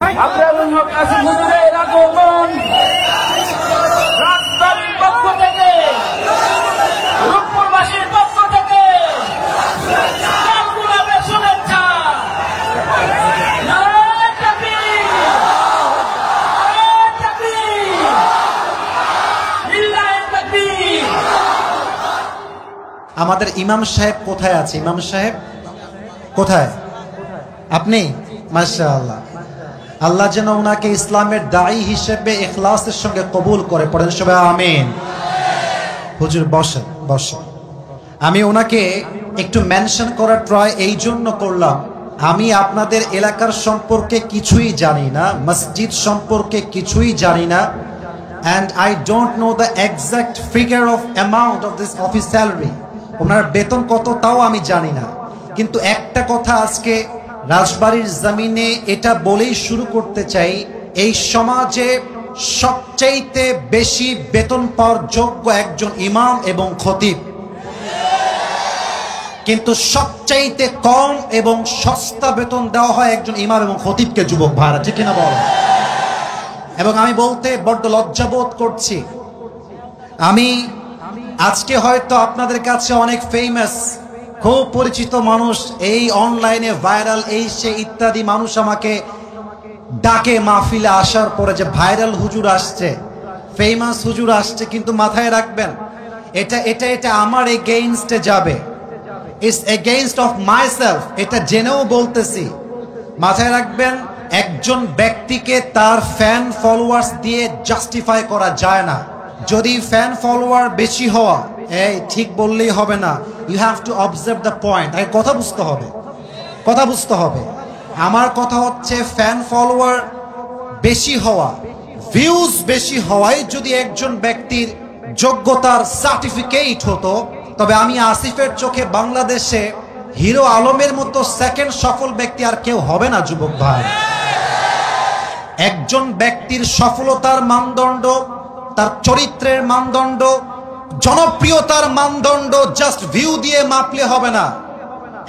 রাজবাড়ীর পক্ষ থেকে, রূপপুরবাসীর পক্ষ থেকে গুলাবের শুভেচ্ছা। নারায়ে তাকবীর, নারায়ে তাকবীর, লিল্লাহে তাকবীর। আমাদের ইমাম সাহেব কোথায় আছে? ইমাম সাহেব কোথায়? আপনি? মাশাআল্লাহ। আল্লাহ যেন ওনাকে ইসলামের দায়ী হিসেবে ইখলাসের সঙ্গে কবুল করে। পড়েন সবাই আমিন। হুজুর বসেন, বসেন। আমি ওনাকে একটু মেনশন করার ট্রাই এই জন্য করলাম, আমি আপনাদের এলাকার সম্পর্কে কিছুই জানি না, মসজিদ সম্পর্কে কিছুই জানি না, and I don't know the exact figure of amount of this office salary. ওনার বেতন কত তাও আমি জানি না, কিন্তু একটা কথা আজকে রাজবাড়ীর জমিনে এটা বলেই শুরু করতে চাই, এই সমাজে সবচাইতে বেশি বেতন পাওয়ার যোগ্য একজন ইমাম এবং খতিব, কিন্তু সবচাইতে কম এবং সস্তা বেতন দেওয়া হয় একজন ইমাম এবং খতিবকে। যুবক ভাইরা ঠিক কিনা বল? এবং আমি বলতে বড্ড লজ্জাবোধ করছি, আমি আজকে হয়তো আপনাদের কাছে অনেক ফেমাস, খুব পরিচিত মানুষ, এই অনলাইনে ভাইরাল, এই সে ইত্যাদি মানুষ আমাকে ডাকে মাহফিলে আসার পরে যে ভাইরাল হুজুর আসছে, ফেমাস হুজুর আসছে, কিন্তু মাথায় রাখবেন এটা এটা এটা আমার এগেইনস্টে যাবে, ইটস এগেইনস্ট অফ মাইসেলফ, এটা জেনেও বলতেছি। মাথায় রাখবেন একজন ব্যক্তিকে তার ফ্যান ফলোয়ার্স দিয়ে জাস্টিফাই করা যায় না। যদি ফ্যান ফলোয়ার বেশি হওয়া, এই ঠিক বললেই হবে না, you have to observe the point. কথা বুঝতে হবে, কথা বুঝতে হবে। আমার কথা হচ্ছে ফ্যান ফলোয়ার বেশি হওয়া, ভিউজ বেশি হওয়াই যদি একজন ব্যক্তির যোগ্যতার সার্টিফিকেট হতো, তবে আমি আসিফের চোখে বাংলাদেশে হিরো আলমের মতো সেকেন্ড সফল ব্যক্তি আর কেউ হবে না। যুবক ভাই, একজন ব্যক্তির সফলতার মানদণ্ড, তার চরিত্রের মানদণ্ড, জনপ্রিয়তার মানদণ্ড জাস্ট ভিউ দিয়ে মাপলে হবে না।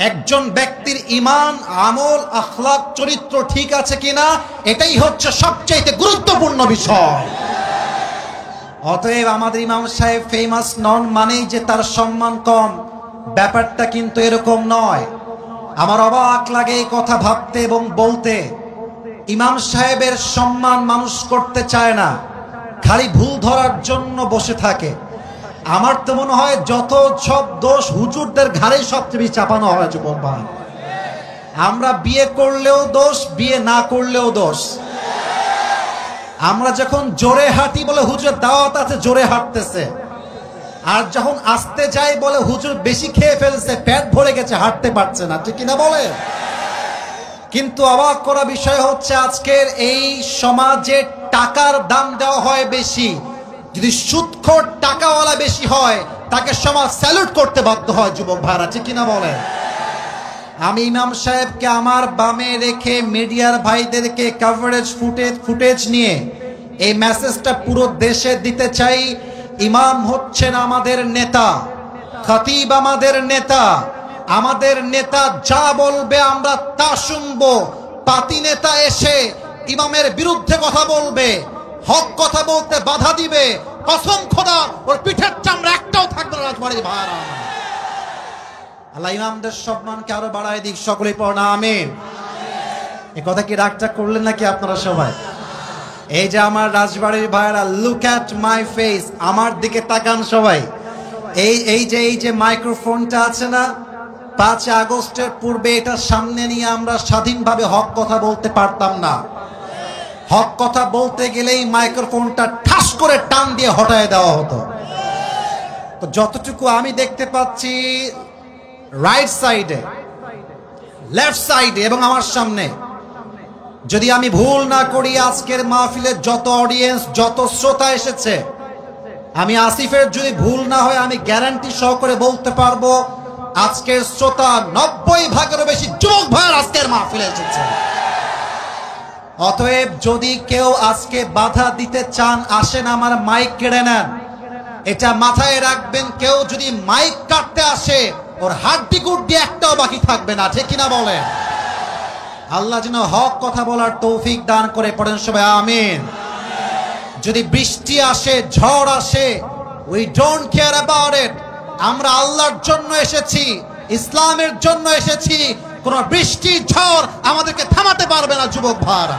একজন ব্যক্তির ঈমান, আমল, আখলাক, চরিত্র ঠিক আছে কিনা, এটাই হচ্ছে সবচেয়ে গুরুত্বপূর্ণ বিষয়। অতএব আমাদের ইমাম সাহেব ফেমাস নন মানেই যে তার সম্মান কম, ব্যাপারটা কিন্তু এরকম নয়। আমার অবাক লাগে এই কথা ভাবতে এবং বলতে। ইমাম সাহেবের সম্মান মানুষ করতে চায় না, খালি ভুল ধরার জন্য বসে থাকে। আমার তো মনে হয় যত সব দোষ হুজুরদের ঘাড়েই সবচেয়ে বেশি চাপানো হয়। যুবক ভাই, আমরা বিয়ে করলেও দোষ, বিয়ে না করলেও দোষ। আমরা যখন জোরে হাঁটি বলে হুজুর দাওয়াত আছে, জোরে হাঁটতেছে, আর যখন আসতে যাই বলে হুজুর বেশি খেয়ে ফেলছে, পেট ভরে গেছে, হাঁটতে পারছে না। ঠিক কিনা বলে? কিন্তু অবাক করা বিষয় হচ্ছে আজকের এই সমাজে টাকার দাম দেওয়া হয় বেশি। যদি সুদখোর টাকাওয়ালা বেশি হয়, তাকে সমাজ স্যালুট করতে বাধ্য হয়। যুবক ভাইরা ঠিক কিনা বলে? আমি ইমাম সাহেবকে আমার বামে রেখে মিডিয়ার ভাইদেরকে কভারেজ ফুটেজ নিয়ে এই মেসেজটা পুরো দেশে দিতে চাই। ইমাম হচ্ছেন আমাদের নেতা, খতিব আমাদের নেতা, আমাদের নেতা যা বলবে আমরা তা শুনবো। পাতি নেতা এসে ইমামের বিরুদ্ধে কথা বলবে, হক কথা বলতে বাধা দিবে, কসম খোদা ওর পিঠের চামড়া একটাও থাকবে না। রাজবাড়ির ভাইরা, আল্লাহ ইমামদের সম্মানকে আরো বাড়ায় দিক। সকলেই পড়না আমিন। এই কথা কি রাগটা করলেন নাকি আপনারা সবাই? এই যে আমার রাজবাড়ির ভাইরা, লুক অ্যাট মাই ফেস, আমার দিকে তাকান সবাই। এই যে মাইক্রোফোনটা আছে না, 5 আগস্টের পূর্বে এটা সামনে নিয়ে আমরা স্বাধীনভাবে হক কথা বলতে পারতাম না। হক কথা বলতে গেলেই মাইক্রোফোনটা ঠাস করে টান দিয়ে হটায় দেওয়া হতো। তো যতটুকু আমি দেখতে পাচ্ছি রাইট সাইডে, লেফট সাইডে এবং আমার সামনে, যদি আমি ভুল না করি আজকের মাহফিলের যত অডিয়েন্স, যত শ্রোতা এসেছে, আমি আসিফের যদি ভুল না হয় আমি গ্যারান্টি সহকারে বলতে পারবো আজকের শ্রোতা 90% বেশি যুবক ভাইয়ের আজকের মাহফিলে এসেছে। অতএব যদি কেউ আজকে বাধা দিতে চান, আসেন আমার মাইক কেড়ে নেন। এটা মাথায় রাখবেন, কেউ যদি মাইক কাটতে আসে ওর হাড্ডি গুড্ডি একটাও বাকি থাকবে না। ঠিক কিনা বলেন? আল্লাহ যেন হক কথা বলার তৌফিক দান করে, পড়েন সবাই আমিন। যদি বৃষ্টি আসে, ঝড় আসে, we don't care about it. আমরা আল্লাহর জন্য এসেছি, ইসলামের জন্য এসেছি। কোন বৃষ্টি ঝড় আমাদেরকে থামাতে পারবে না যুবক ভাইরা।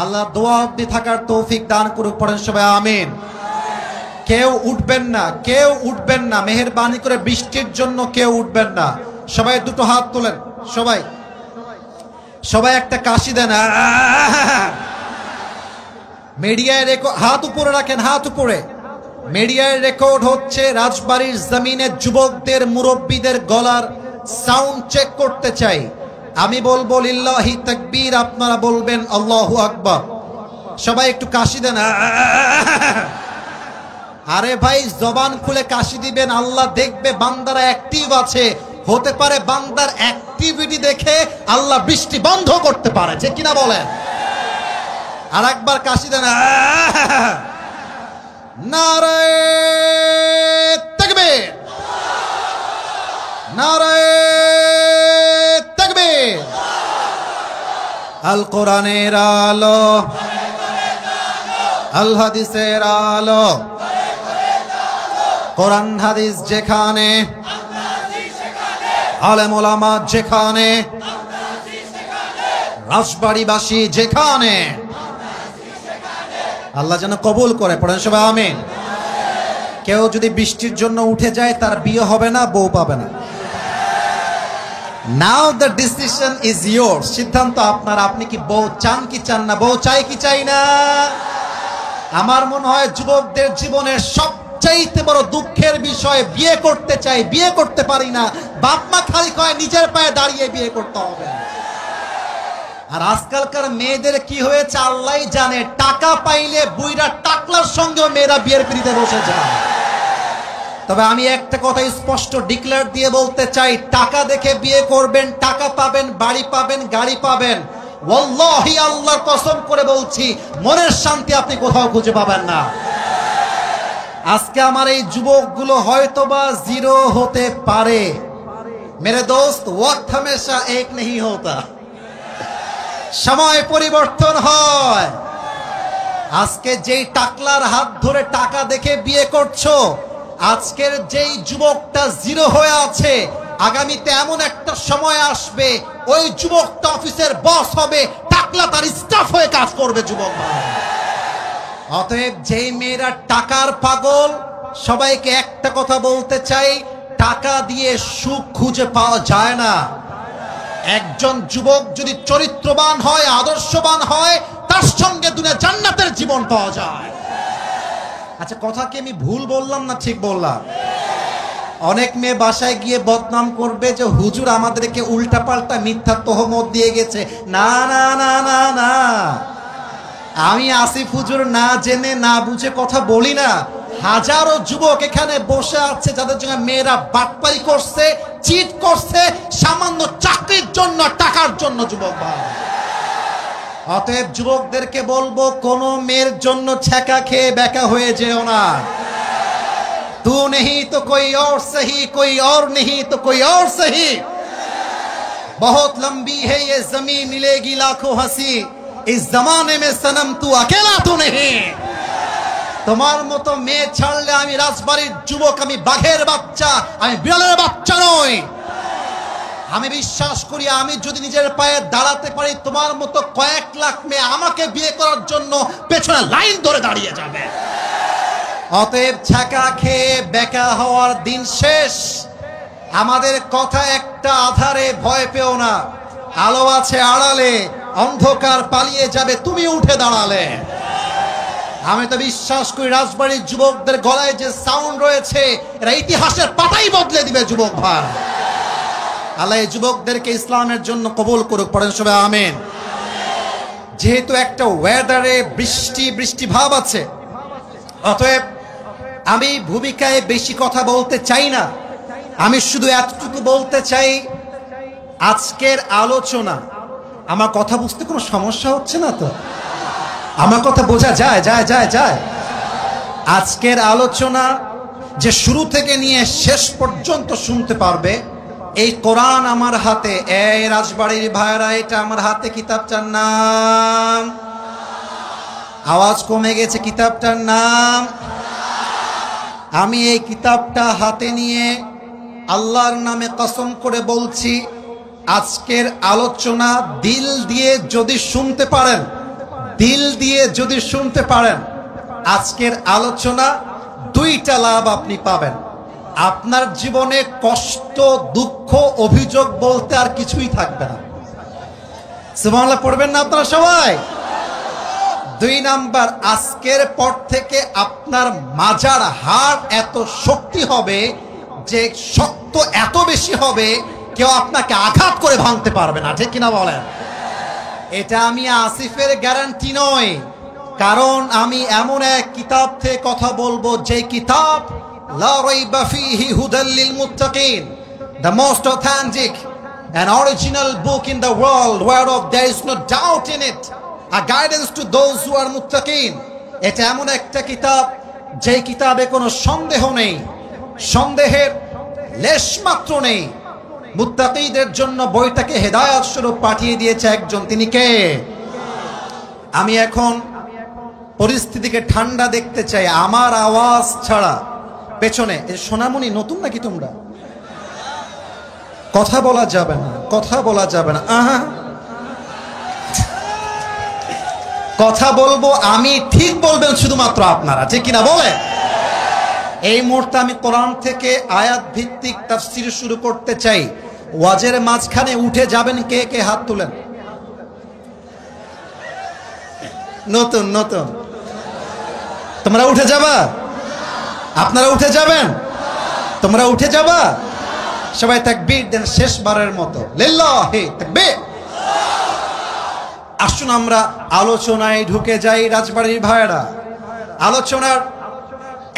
আল্লাহ দোয়া অবধি থাকার তৌফিক দান করুক, পড়েন সবাই আমিন। কেউ উঠবেন না, কেউ উঠবেন না, মেহেরবানি করে বৃষ্টির জন্য কেউ উঠবেন না। সবাই দুটো হাত তোলেন, সবাই সবাই একটা কাশি দেন। মিডিয়ায় রেকর্ড, হাত উপরে রাখেন, হাত উপরে। মিডিয়ায় রেকর্ড হচ্ছে, রাজবাড়ির জমিনে যুবকদের মুরব্বীদের গলার সাউন্ড চেক করতে চাই। আমি বলবো লিল্লাহি তাকবীর, আপনারা বলবেন আল্লাহু আকবার। সবাই একটু কাশি দেন। আরে ভাই, জবান খুলে কাশি দিবেন, আল্লাহ দেখবে বান্দারা অ্যাক্টিভ আছে। হতে পারে বান্দার অ্যাক্টিভিটি দেখে আল্লাহ বৃষ্টি বন্ধ করতে পারে, যে কিনা বলেন। আর একবার কাশি দেন। নারায়ে তাকবীর, নারায়ে তাকবীর। আল কোরআনের আলো, আল হাদিসের আলো, কোরআন হাদিস যেখানে, আলেম ওলামা যেখানে, রাজবাড়িবাসী যেখানে, আল্লাহ যেন কবুল করে, পড়েন সবাই আমিন। কেউ যদি বৃষ্টির জন্য উঠে যায়, তার বিয়ে হবে না, বউ পাবে না। নাও দ্য ডিসিশন ইজ ইয়োর, সিদ্ধান্ত আপনার। আপনি কি বউ চান কি চান না, বউ চাই কি চাই না? আমার মনে হয় যুবকদের জীবনের সবচাইতে বড় দুঃখের বিষয়, বিয়ে করতে চাই, বিয়ে করতে পারি না। বাপ মা খালি কয় নিজের পায়ে দাঁড়িয়ে বিয়ে করতে হবে। আর আজকালকার মেয়েদের কি হয়েছে আল্লাহই জানে, টাকা পাইলে বুইরা টাকলার সঙ্গেও মেয়েরা বিয়ের পিড়িতে বসে যায়। তবে আমি একটা কথা স্পষ্ট ডিক্লেয়ার দিয়ে বলতে চাই, টাকা দেখে বিয়ে করবেন, টাকা পাবেন, বাড়ি পাবেন, গাড়ি পাবেন, ওয়াল্লাহি আল্লাহর কসম করে বলছি, মনের শান্তি আপনি কোথাও খুঁজে পাবেন না। আজকে আমার এই যুবকগুলো হয়তোবা জিরো হতে পারে। মেরে দোস্ত, ওয়াক্ত হামেশা এক নেই হোতা, সময় পরিবর্তন হয়। আজকে যেই টাকলার হাত ধরে টাকা দেখে বিয়ে করছো, আজকের যেই যুবকটা জিরো হয়ে আছে, আগামীতে এমন একটা সময় আসবে, ওই যুবকটা অফিসের বস হবে, টাকলা তার স্টাফ হয়ে কাজ করবে যুবক ভাই। অতএব যেই মেয়েরা টাকার পাগল, সবাইকে একটা কথা বলতে চাই, টাকা দিয়ে সুখ খুঁজে পাওয়া যায় না। একজন যুবক যদি চরিত্রবান হয়, আদর্শবান হয়, তার সঙ্গে দুনিয়া জান্নাতের জীবন পাওয়া যায়। আচ্ছা, কথা কি আমি ভুল বললাম না ঠিক বললাম? অনেক মেয়ে বাসায় গিয়ে বদনাম করবে যে হুজুর আমাদেরকে উল্টা পাল্টা মিথ্যা তহমত দিয়ে গেছে। না না না না না, আমি আসিফ হুজুর না জেনে না বুঝে কথা বলি না। হাজারো যুবক এখানে বসে আছে যাদের জন্য মেয়েরা বাটপারি করছে, চিট করছে, সামান্য চাকরির জন্য, টাকার জন্য যুবক ভাই। অতএব যুবকদেরকে বলবো, কোন মেয়ের জন্য ছ্যাঁকা খেয়ে বেকা হয়ে যেও না। तू नहीं तो कोई और सही, कोई और नहीं तो कोई और सही। बहुत लंबी है ये जमीन, मिलेगी लाखों हंसी, इस जमाने में सनम तू अकेला तो नहीं। তোমার মতো মেয়ে ছাড়লে আমি রাজবাড়ির যুবক, আমি বাঘের বাচ্চা, আমি বিড়ালের বাচ্চা নই। আমি বিশ্বাস করি, আমি যদি নিজের পায়ে দাঁড়াতে পারি, তোমার মতো কয়েক লাখ মেয়ে আমাকে বিয়ে করার জন্য পেছনে লাইন ধরে দাঁড়িয়ে যাবে। অতএব ছ্যাঁকা খেয়ে বেকা হওয়ার দিন শেষ। আমাদের কথা একটা, আধারে ভয় পেও না, আলো আছে আড়ালে, অন্ধকার পালিয়ে যাবে তুমি উঠে দাঁড়ালে। আমি তো বিশ্বাস করি রাজবাড়ির যুবকদের গলায় যে সাউন্ড রয়েছে, এরা ইতিহাসের পাতাই বদলে দিবে যুবক ভাই। আল্লাহ এই যুবকদেরকে ইসলামের জন্য কবুল করুক, পড়েন সবাই আমিন। যেহেতু একটা ওয়েদারে বৃষ্টি বৃষ্টি ভাব আছে, অতএব আমি ভূমিকায় বেশি কথা বলতে চাই না। আমি শুধু এতটুকু বলতে চাই, আজকের আলোচনা, আমার কথা বুঝতে কোনো সমস্যা হচ্ছে না তো? আমার কথা বোঝা যায় যায় যায় যায় আজকের আলোচনা যে শুরু থেকে নিয়ে শেষ পর্যন্ত শুনতে পারবে, এই কোরআন আমার হাতে, এই রাজবাড়ির ভাইরা এটা আমার হাতে, কিতাবটার নাম, আওয়াজ কমে গেছে, কিতাবটার নাম। আমি এই কিতাবটা হাতে নিয়ে আল্লাহর নামে কসম করে বলছি, আজকের আলোচনা দিল দিয়ে যদি শুনতে পারেন, দিল দিয়ে যদি শুনতে পারেন, আজকের আলোচনা দুইটা লাভ আপনি পাবেন। আপনার জীবনে কষ্ট, দুঃখ, অভিযোগ বলতে আর কিছুই থাকবে না। সুবহানাল্লাহ পড়বেন না আপনারা সবাই? 2 নাম্বার, আজকের পর থেকে আপনার মাজার হাড় এত শক্তি হবে যে শক্ত এত বেশি হবে কেউ আপনাকে আঘাত করে ভাঙতে পারবে না, ঠিক কিনা বলেন? এটা আমি আসিফের গ্যারান্টি নয়, কারণ আমি এমন এক কিতাব থেকে কথা বলবো যে কিতাব লা রাইবা ফীহি হুদাল লিল মুত্তাকিন, the most authentic and original book in the world whereof there is no doubt in it, a guidance to those who are muttaqin। এটা এমন একটা কিতাব যে কিতাবে কোনো সন্দেহ নেই, সন্দেহের লেশ মাত্র নেই। মুত্তাকিদের জন্য বইটাকে হেদায়েত স্বরূপ পাঠিয়ে দিয়েছে একজন, তিনি কে? আমি এখন পরিস্থিতিকে ঠান্ডা দেখতে চাই, আমার আওয়াজ ছাড়া পেছনে সোনামণি নতুন নাকি তোমরা? কথা বলা যাবে না, কথা বলা যাবে না। কথা বলবো আমি, ঠিক বলবেন শুধুমাত্র আপনারা, ঠিক কিনা বলে? এই মুহূর্তে আমি কোরআন থেকে আয়াত ভিত্তিক তাফসীর শুরু করতে চাই। ওয়াজের মাঝখানে উঠে যাবেন কে কে? হাত তুলেন। নতুন নতুন তোমরা উঠে যাবা? আপনারা উঠে যাবেন? তোমরা উঠে যাবা? সবাই তাকবীর দেন শেষবারের মতো, লিল্লাহি তাকবীর। আসুন আমরা আলোচনায় ঢুকে যাই রাজবাড়ির ভাইরা। আলোচনার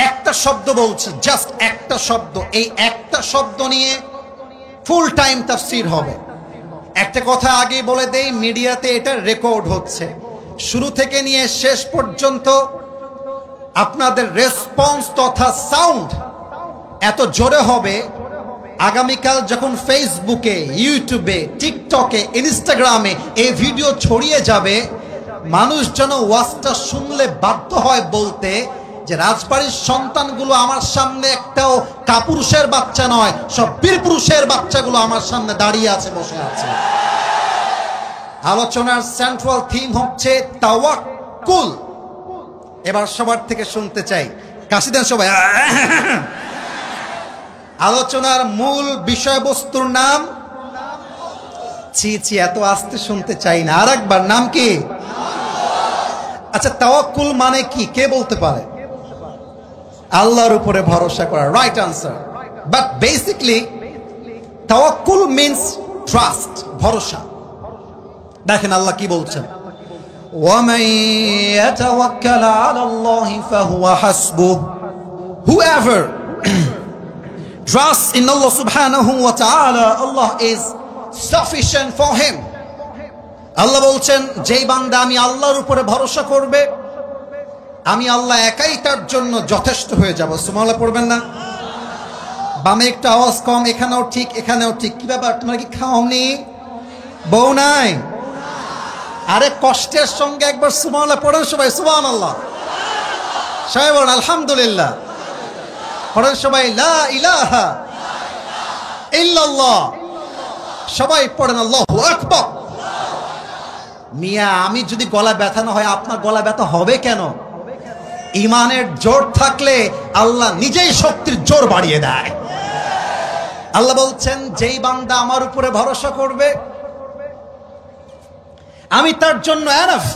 একটা শব্দ বলছি, জাস্ট একটা শব্দ, এই একটা শব্দ নিয়ে ফুল টাইম তাফসীর হবে। একটা কথা আগে বলে দেই, মিডিয়াতে এটা রেকর্ড হচ্ছে, শুরু থেকে নিয়ে শেষ পর্যন্ত আপনাদের রেসপন্স তথা সাউন্ড এত জোরে হবে, আগামীকাল যখন ফেসবুকে, ইউটিউবে, টিকটকে, ইনস্টাগ্রামে এই ভিডিও ছড়িয়ে যাবে, মানুষ যেন ওয়াজটা শুনলে বাধ্য হয় বলতে যে রাজবাড়ির সন্তানগুলো আমার সামনে একটাও কাপুরুষের বাচ্চা নয়, সব বীর পুরুষের বাচ্চাগুলো আমার সামনে দাঁড়িয়ে আছে, বসে আছে। আলোচনার সেন্ট্রাল থিম হচ্ছে তাওয়াক্কুল। এবার সবার থেকে শুনতে চাই, কাশি দেন সবাই। আলোচনার মূল বিষয়বস্তুর নাম, ছি ছি এত আস্তে শুনতে চাই না, আরেকবার, নাম কি? আচ্ছা, তাওয়াক্কুল মানে কি কে বলতে পারে? আল্লাহর উপরে ভরসা করা, রাইট আনসার। বাট বেসিকলি তাওয়াক্কুল মিন্স ট্রাস্ট, ভরসা। দেখেন আল্লাহ কি বলছেন, ওয়ামান ইয়াতাওয়াক্কাল আলাল্লাহি ফাহুয়া হাসবুহ, whoever trusts in Allah subhanahu wa ta'ala, Allah is sufficient for him। আল্লাহ বলছেন যেই বান্দা আমি আল্লাহর উপরে ভরসা করবে, আমি আল্লাহ একাই তার জন্য যথেষ্ট হয়ে যাব। সুবহানাল্লাহ পড়বেন না? বামে একটু আওয়াজ কম, এখানেও ঠিক, এখানেও ঠিক। কি ব্যাপার, তোমরা কি খাওনি? বউ নাই? আরে কষ্টের সঙ্গে একবার সুবহানাল্লাহ পড়েন সবাই, সুবহানাল্লাহ। সবাই বলেন আলহামদুলিল্লাহ। পড়েন সবাই লা ইলাহা ইল্লাল্লাহ। সবাই পড়েন আল্লাহু আকবার। মিয়া, আমি যদি গলা ব্যথা না হয়, আপনার গলা ব্যথা হবে কেন? ইমানের জোর থাকলে আল্লাহ নিজেই শক্তির জোর বাড়িয়ে দেয়। আল্লাহ বলছেন যেই বান্দা আমার উপরে ভরসা করবে, আমি তার জন্য এনাফ।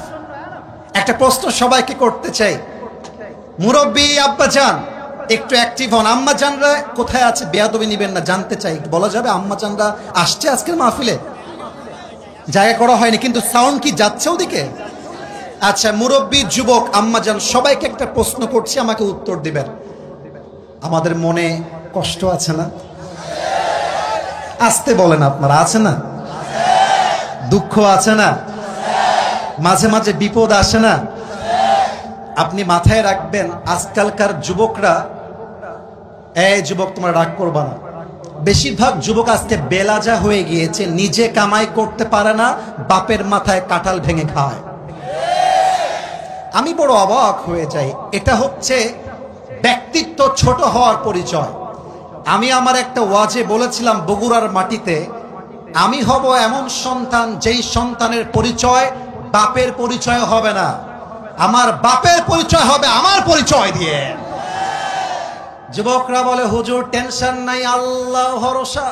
একটা প্রশ্ন সবাইকে করতে চাই, মুরব্বী আব্বা জান একটু অ্যাক্টিভ হন। আম্মা জানরা কোথায় আছে? বেয়াদবি নিবেন না, জানতে চাই, বলা যাবে আম্মা জানরা আসছে আজকের মাহফিলে? জায়গা করা হয়নি, কিন্তু সাউন্ড কি যাচ্ছে ওদিকে? আচ্ছা, মুরব্বী, যুবক, আম্মা জান, সবাইকে একটা প্রশ্ন করছি, আমাকে উত্তর দিবেন। আমাদের মনে কষ্ট আছে না? আসতে বলেন, আপনারা আছে না? দুঃখ আছে না? মাঝে মাঝে বিপদ আসে না? আপনি মাথায় রাখবেন, আজকালকার যুবকরা, এই যুবক তোমরা রাগ করবা না, বেশিরভাগ যুবক আজকে বেলাজা হয়ে গিয়েছে, নিজে কামাই করতে পারে না, বাপের মাথায় কাঁঠাল ভেঙে খায়। আমি বড় অবাক হয়ে যাই। এটা হচ্ছে ব্যক্তিত্ব ছোট হওয়ার পরিচয়। আমি আমার একটা ওয়াজে বলেছিলাম, বগুড়ার মাটিতে আমি হব এমন সন্তান যেই সন্তানের পরিচয় বাপের পরিচয় হবে না, আমার বাপের পরিচয় হবে আমার পরিচয় দিয়ে। যুবকরা বলে হুজুর টেনশন নাই, আল্লাহ ভরসা,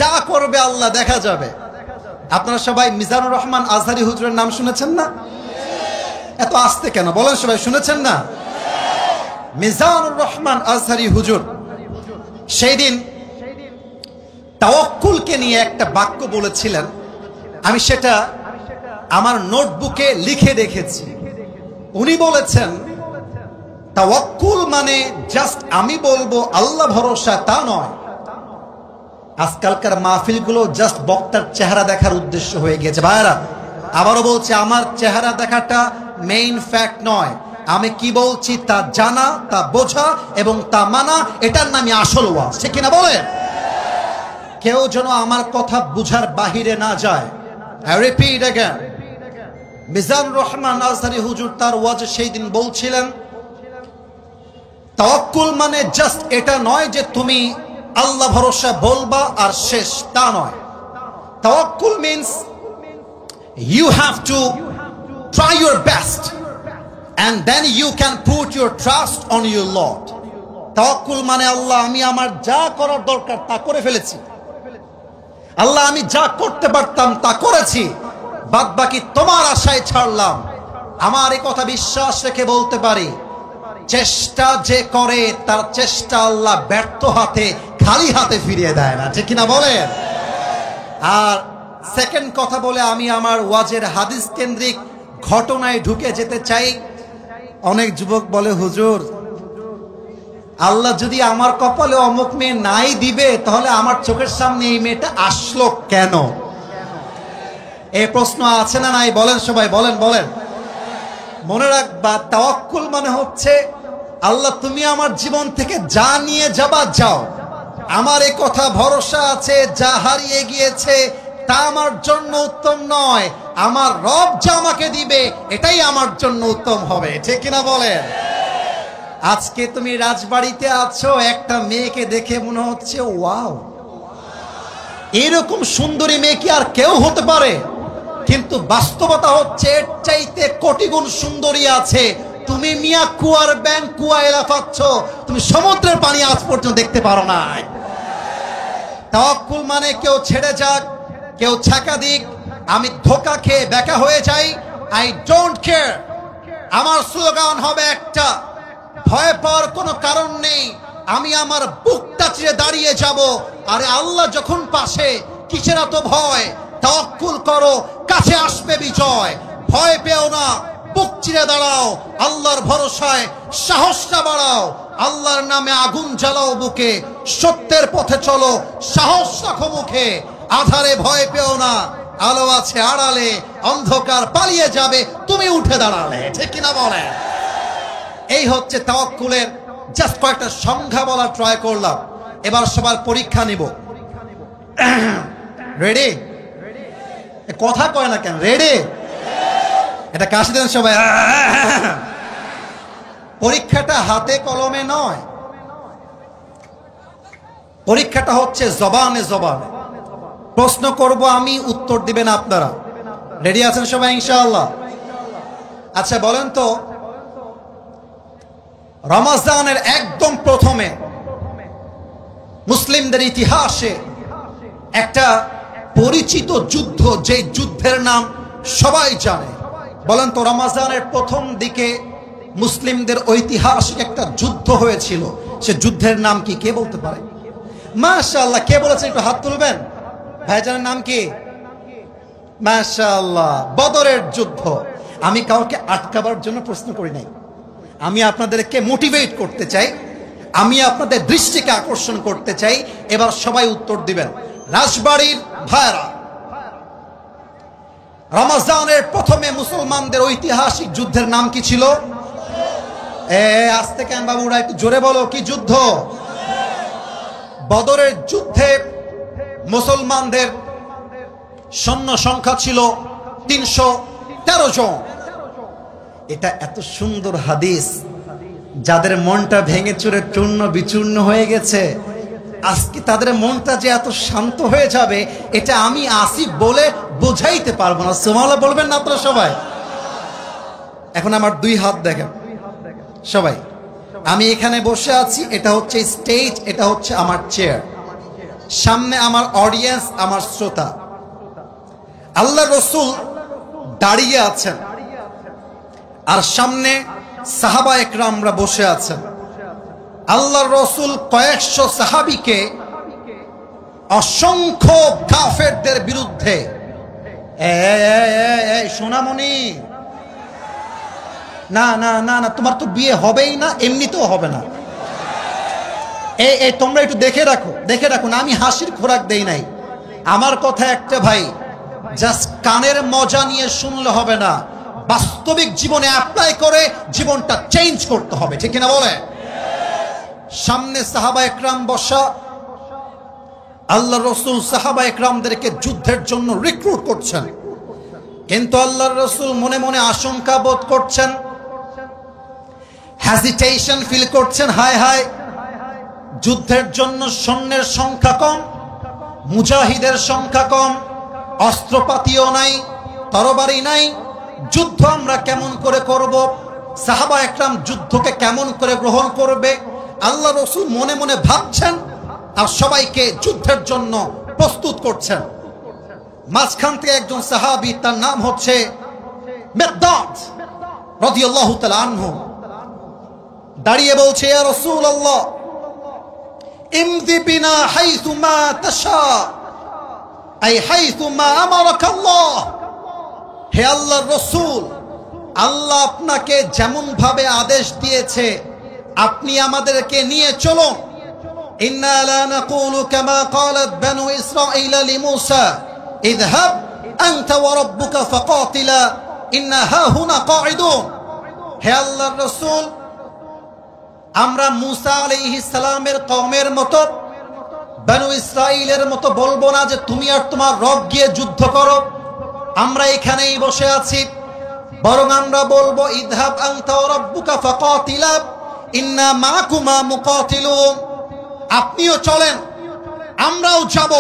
যা করবে আল্লাহ দেখা যাবে। আপনারা সবাই মিজানুর রহমান আজহারি হুজুরের নাম শুনেছেন না? এত আস্তে কেন বলেন, সবাই শুনেছেন না? মিজানুর রহমান আজহারি হুজুর সেই দিন তাওয়াক্কুলকে নিয়ে একটা বাক্য বলেছিলেন। আমি সেটা আমার নোটবুকে লিখে রেখেছি। উনি বলেছেন, তাওয়াক্কুল মানে জাস্ট আমি বলবো আল্লাহ ভরসা, তা নয়। আজকালকার মাহফিলগুলো জাস্ট বক্তার চেহারা দেখার উদ্দেশ্য হয়ে গেছে। ভাইরা আবারও বলছি, আমার চেহারা দেখাটা মেইন ফ্যাক্ট নয়। আমি কি বলছি তা জানা, তা বোঝা এবং তা মানা, এটার নামই আসল ওয়াজ, ঠিক কিনা বলেন? কেউ যেন আমার কথা বুঝার বাহিরে না যায়। I repeat again, Mizanur Rahman Azhari হুজুর তার ওয়াজে সেই দিন বলছিলেন, তাওয়াক্কুল মানে জাস্ট এটা নয় যে তুমি আল্লাহ ভরসা বলবা আর শেষ, তা নয়। তাওয়াক্কুল means you have to try your best and then you can put your trust on your Lord. তাওয়াক্কুল মানে আল্লাহ আমি আমার যা করার দরকার তা করে ফেলেছি, আল্লাহ আমি যা করতে পারতাম তা করেছি, বাদ বাকি তোমার আশায় ছাড়লাম। আমার এই কথা বিশ্বাস রেখে বলতে পারি, চেষ্টা যে করে তার চেষ্টা আল্লাহ ব্যর্থ হাতে খালি হাতে ফিরিয়ে দেয় না, ঠিক কিনা বলেন? আর সেকেন্ড কথা বলে আমি আমার ওয়াজের হাদিস কেন্দ্রিক ঘটনায় ঢুকে যেতে চাই। অনেক যুবক বলে হুজুর আল্লাহ যদি আমার কপালে অমুক মেয়ে নাই দিবে তাহলে আমার চোখের সামনে এই মেয়েটা আসলো কেন? এই প্রশ্ন আছে না নাই? বলেন সবাই, বলেন বলেন। মনে রাখবা, তাওয়াক্কুল মানে হচ্ছে আল্লাহ তুমি আমার জীবন থেকে যা নিয়ে যাবা যাও, আমার এই কথা ভরসা আছে যা হারিয়ে গিয়েছে তা আমার জন্য উত্তম নয়, আমার রব যা আমাকে দিবে এটাই আমার জন্য উত্তম হবে, ঠিক কিনা বলেন? আজকে তুমি রাজবাড়িতে আছো, একটা মেয়েকে দেখে মনে হচ্ছে ওয়াও, এরকম সুন্দরী মেয়ে কি আর কেউ হতে পারে? কিন্তু বাস্তবতা হচ্ছে এর চাইতে কোটি গুণ সুন্দরী আছে। তুমি মিয়া কুয়ার ব্যাংক কুয়া এলাফাচ্ছ, তুমি সমুদ্রের পানি আজ পর্যন্ত দেখতে পারো না। তাওয়াক্কুল মানে কেউ ছেড়ে যাক, কেউ ছাকা দিক, আমি ধোকা খেয়ে বেকা হয়ে যাই, আই ডোন্ট কেয়ার। আমার স্লোগান হবে একটা, ভয় পাওয়ার কোনো কারণ নেই, আমি আমার বুকটা চিরে দাঁড়িয়ে যাব। আরে আল্লাহ যখন পাশে, কিসের এত ভয়? তাওয়াক্কুল করো, কাছে আসবে বিজয়। ভয় পেও না, বুক চিরে দাঁড়াও, আল্লাহর ভরসায় সাহসটা বাড়াও, আল্লাহর নামে আগুন জ্বালাও বুকে, সত্যের পথে চলো, সাহস রাখো মুখে। আধারে ভয় পেও না, আলো আছে আড়ালে, অন্ধকার পালিয়ে যাবে তুমি উঠে দাঁড়ালে, ঠিক কিনা বলে? এই হচ্ছে তাওয়াক্কুলের জাস্ট কয়েকটা সংজ্ঞা বলার ট্রাই করলাম। এবার সবার পরীক্ষা নিব। রেডি? কথা কয় না কেন? রেডি? এটা কাশি দেন সবাই। পরীক্ষাটা হাতে কলমে নয়, পরীক্ষাটা হচ্ছে জবানে জবানে। প্রশ্ন করব আমি, উত্তর দিবেন আপনারা। রেডি আছেন সবাই ইনশাআল্লাহ? আচ্ছা বলেন তো, রমজানের একদম প্রথমে মুসলিমদের ইতিহাসে একটা পরিচিত যুদ্ধ, যে যুদ্ধের নাম সবাই জানে, বলেন তো রমজানের প্রথম দিকে মুসলিমদের ঐতিহাসিক একটা যুদ্ধ হয়েছিল, সে যুদ্ধের নাম কি? কে বলতে পারে? মাশাআল্লাহ, কে বলেছে একটু হাত তুলবেন। ভাইজানের নাম কি? মাশাআল্লাহ, বদরের যুদ্ধ। আমি কাউকে আটকাবার জন্য প্রশ্ন করি নাই, আমি আপনাদেরকে মোটিভেট করতে চাই, আমি আপনাদের দৃষ্টিকে আকর্ষণ করতে চাই। এবার সবাই উত্তর দিবেন। রাজবাড়ির ভাইরা, রমজানের প্রথমে মুসলমানদের ঐতিহাসিক যুদ্ধের নাম কি ছিল? আস্তে কেন বাবুরা, একটু জোরে বলো, কি যুদ্ধ? বদরের যুদ্ধে মুসলমানদের সৈন্য সংখ্যা ছিল 313 জন। এটা এত সুন্দর হাদিস, যাদের মনটা ভেঙে চুরে চূর্ণ বিচূর্ণ হয়ে গেছে, আজকে তাদের মনটা যে এত শান্ত হয়ে যাবে, এটা আমি আসি বলে বোঝাইতে পারবো না। সুবহানাল্লাহ বলবেন না আপনারা সবাই? এখন আমার 2 হাত দেখেন সবাই। আমি এখানে বসে আছি, এটা হচ্ছে স্টেজ, এটা হচ্ছে আমার চেয়ার, সামনে আমার অডিয়েন্স, আমার শ্রোতা। আল্লাহ রসুল দাঁড়িয়ে আছেন, আর সামনে সাহাবা একরামরা বসে আছেন। আল্লাহ রসুল কয়েকশো সাহাবীকে অসংখ্য কাফেরদের বিরুদ্ধে, সোনামণি না না না না, তোমার তো বিয়ে হবেই না, এমনিতেও হবে না। এই তোমরা একটু দেখে রাখো না, আমি হাসির খোরাক দেই নাই। আমার কথা একটা ভাই, জাস্ট কানের মজা নিয়ে শুনলে হবে না, বাস্তবিক জীবনে অ্যাপ্লাই করে জীবনটা চেঞ্জ করতে হবে, ঠিক কিনা বলে? সামনে সাহাবা একরাম বসা, আল্লাহ রসুল সাহাবা একরামদেরকে যুদ্ধের জন্য রিক্রুট করছেন, কিন্তু আল্লাহ রসুল মনে মনে আশঙ্কা বোধ করছেন, হেজিটেশন ফিল করছেন। হায় হায়, যুদ্ধের জন্য সৈন্যের সংখ্যা কম, মুজাহিদের সংখ্যা কম, অস্ত্রপাতিও নাই, তরবারি নাই, যুদ্ধ আমরা কেমন করে করব? সাহাবা একরাম যুদ্ধকে কেমন করে গ্রহণ করবে? আল্লাহ রসুল মনে মনে ভাবছেন আর সবাইকে যুদ্ধের জন্য প্রস্তুত করছেন। মাঝখান থেকে একজন সাহাবী, তার নাম হচ্ছে মিকদাদ রাদিয়াল্লাহু তাআলা আনহু, দাঁড়িয়ে বলছে, ইয়া রাসূলুল্লাহ ইমদি বিনা হাইথু মা তাশা, আই হাইথু মা আমারাকাল্লাহ। হে আল্লাহর রাসূল, আল্লাহ আপনাকে যেমন ভাবে আদেশ দিয়েছে আপনি আমাদেরকে নিয়ে চলুন। ইন্না লা নাকুলু কামা ক্বালাত বানু ইসরাঈল লিমূসা ইযহাব আনতা ওয়া রাব্বুকা ফাকাতিলা ইন্না হাহুনা কাঈদুন। হে আল্লাহর রাসূল, আমরা মূসা আলাইহিস সালামের কওমের মতো, বানু ইসরাঈলের মতো বলবো না যে তুমি আর তোমার রব গিয়ে যুদ্ধ করো, আমরা এখানেই বসে আছি। বরং আমরা বলবো, ইযহাব আনতা ওয়া রাব্বুকা ফাকাতিলা ইন্না মাকুমা মুকাতিলুন। আপনিও চলেন, আমরাও যাব,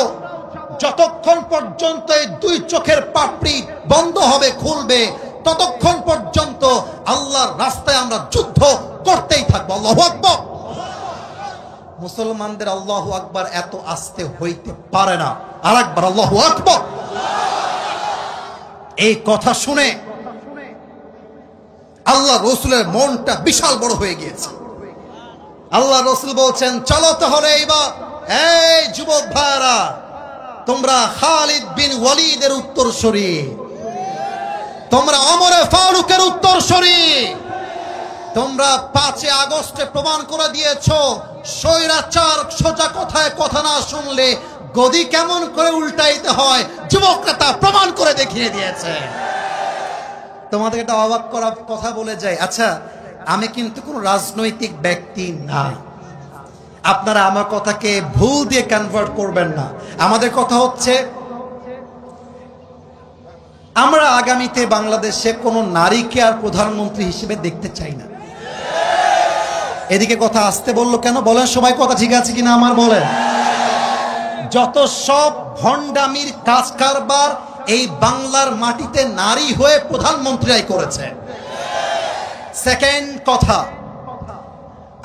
যতক্ষণ পর্যন্ত এই 2 চোখের পাপড়ি বন্ধ হবে, খুলবে, ততক্ষণ পর্যন্ত আল্লাহর রাস্তায় আমরা যুদ্ধ করতেই থাকবো। আল্লাহু আকবার। মুসলমানদের আল্লাহু আকবার এত আস্তে হইতে পারে না। আরেকবার আল্লাহু আকবার। এই কথা শুনে আল্লাহ রসুলের মনটা বিশাল বড় হয়ে গিয়েছে। আল্লাহ রসুল বলছেন, চলো তাহলে এইবার, এই যুবক ভাইরা, তোমরা খালিদ বিন ওয়ালিদের উত্তরসূরি, তোমরা ওমর ফারুকের উত্তরসূরি, তোমরা 5 আগস্টে প্রমাণ করে দিয়েছো স্বৈরাচার সোজা কথায় কথা না শুনলে গদি কেমন করে উল্টাইতে হয়, যুবকরা তা প্রমাণ করে দেখিয়ে দিয়েছে। তোমাদের একটা অবাক করা কথা বলে যায়, আচ্ছা আমি কিন্তু কোনো রাজনৈতিক ব্যক্তি না, আপনারা আমার কথাকে ভুল দিয়ে কনভার্ট করবেন না। আমাদের কথা হচ্ছে, আমরা আগামীতে বাংলাদেশে কোনো নারীকে আর প্রধানমন্ত্রী হিসেবে দেখতে চাই না। এদিকে কথা আসতে বললো কেন বলেন সবাই? কথা ঠিক আছে কিনা আমার বলেন? যত সব ভণ্ডামির কাজ কারবার এই বাংলার মাটিতে নারী হয়ে প্রধানমন্ত্রীরাই করেছে। সেকেন্ড কথা,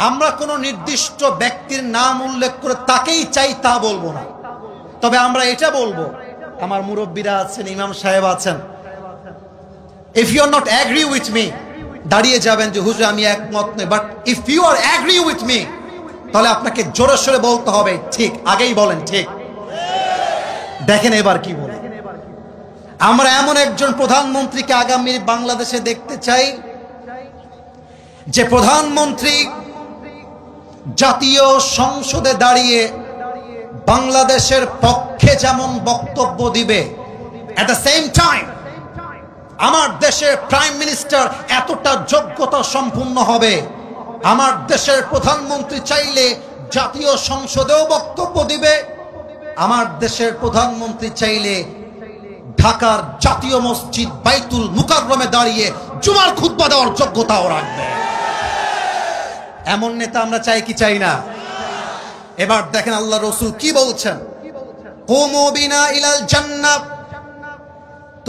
আমরা কোনো নির্দিষ্ট ব্যক্তির নাম উল্লেখ করে তাকেই চাই তা বলবো না, তবে আমরা এটা বলবো, আমার মুরব্বীরা আছেন, ইমাম সাহেব আছেন, if you are not agree with me, দাঁড়িয়ে যাবেন যে হুজুর আমি একমত নই, but if you are agree with me, তাহলে আপনাকে জোরে সোরে বলতে হবে ঠিক, আগেই বলেন ঠিক। দেখেন এবার কি বলে। আমরা এমন একজন প্রধানমন্ত্রীকে আগামী বাংলাদেশে দেখতে চাই, যে প্রধানমন্ত্রী জাতীয় সংসদে দাঁড়িয়ে বাংলাদেশের পক্ষে যেমন বক্তব্য দিবে, এট দ্য সেম টাইম আমার দেশের প্রাইম মিনিস্টার এতটা যোগ্যতা সম্পন্ন হবে, আমার দেশের প্রধানমন্ত্রী চাইলে জাতীয় সংসদেও বক্তব্য দিবে, আমার দেশের প্রধানমন্ত্রী চাইলে ঢাকার জাতীয় মসজিদ বাইতুল মুকাররমে দাঁড়িয়ে জুমার খুতবা দেওয়ার যোগ্যতাও রাখবে। এমন নেতা আমরা চাই কি চাই না? এবার দেখেন আল্লাহ রাসূল কি বলছেন, কুমু বিনা ইলাল জান্নাহ,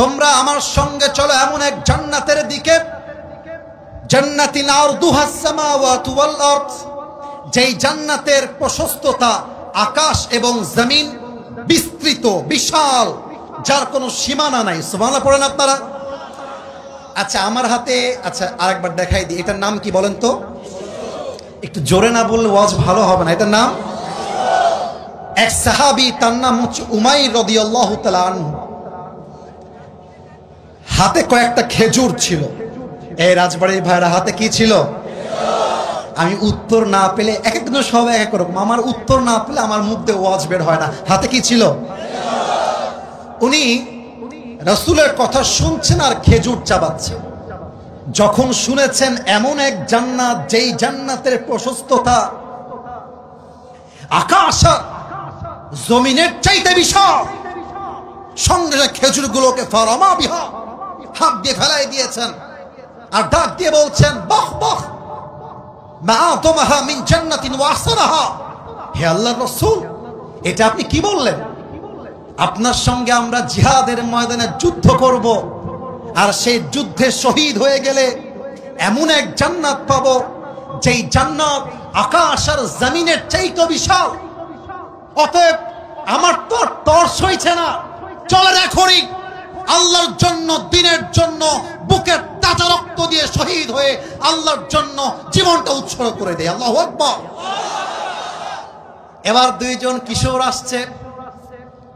তোমরা আমার সঙ্গে চলো এমন এক জান্নাতের দিকে, জান্নাতিন আরদুহাস সামাওয়াতু ওয়াল আরদ, যেই জান্নাতের প্রশস্ততা আকাশ এবং জমিন, বিস্তৃত বিশাল, যার কোনো সীমানা নাই। সুবহানাল্লাহ পড়েন আপনারা। আচ্ছা আমার হাতে, আচ্ছা আরেকবার দেখাই দিই, এটার নাম কি বলেন তো? একটু জোরে না বললে ওয়াজ ভালো হবে না। এটার নাম, এক সাহাবী, তার নাম হচ্ছে উমাইর রাদিয়াল্লাহু তাআলা আনহু। হাতে কয়েকটা খেজুর ছিল। এই রাজবাড়ির ভাইরা হাতে কি ছিল? আমি উত্তর না পেলে, এক একজন সব এক এক রকম, আমার উত্তর না পেলে আমার মুখ দিয়ে ওয়াজ বের হয় না। হাতে কি ছিল? উনি রাসূলের কথা শুনছেন আর খেজুর চাবাচ্ছেন। যখন শুনেছেন এমন এক জান্নাত, যেই জান্নাতের প্রশস্ততা আকাশ আর জমিনের চাইতে বিশাল, সঙ্গে খেজুরগুলোকে ফারামা বিহা, হাত দিয়ে ফেলাই দিয়েছেন আর ডাক দিয়ে বলছেন, বাহ বাহ মা আতমাহা মিন জান্নাতিন ওয়া আহসানাহা। হে আল্লাহর রাসূল, এটা আপনি কি বললেন? আপনার সঙ্গে আমরা জিহাদের ময়দানে যুদ্ধ করব, আর সেই যুদ্ধে শহীদ হয়ে গেলে এমন এক জান্নাত পাবো, যেই জান্নাত আকাশ আর জমিনের চাইতে বিশাল। অতএব আমার তো তর সইছে না, চলেন এখনই আল্লাহর জন্য, দিনের জন্য বুকের তাজা রক্ত দিয়ে শহীদ হয়ে আল্লাহর জন্য জীবনটা উৎসর্গ করে দেয়। আল্লাহু আকবার। এবার দুইজন কিশোর আসছে।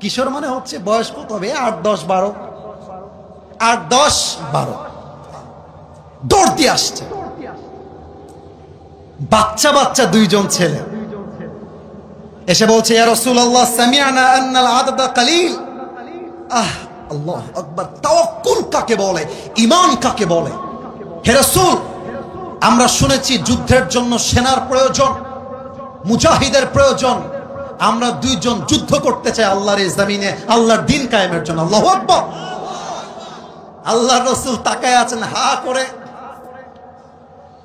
কিশোর মানে হচ্ছে বয়স কত হবে? 8-10-12, 8-10-12 দৌড় দিয়ে আসছে। বাচ্চা বাচ্চা দুইজন ছেলে এসে বলছে, ইয়া রাসূলুল্লাহ সামি'না আন্নাল আদাদা কালিল। আল্লাহু আকবার। তাওয়াক্কুল কাকে বলে, ঈমান কাকে বলে? হে রাসূল, আমরা শুনেছি যুদ্ধের জন্য সেনার প্রয়োজন, মুজাহিদের প্রয়োজন। আমরা দুইজন যুদ্ধ করতে চাই আল্লাহর এই জমিনে, আল্লাহর দ্বীন কায়েমের জন্য। আল্লাহু আকবার। আল্লাহর রাসূল তাকায় আছেন হা করে,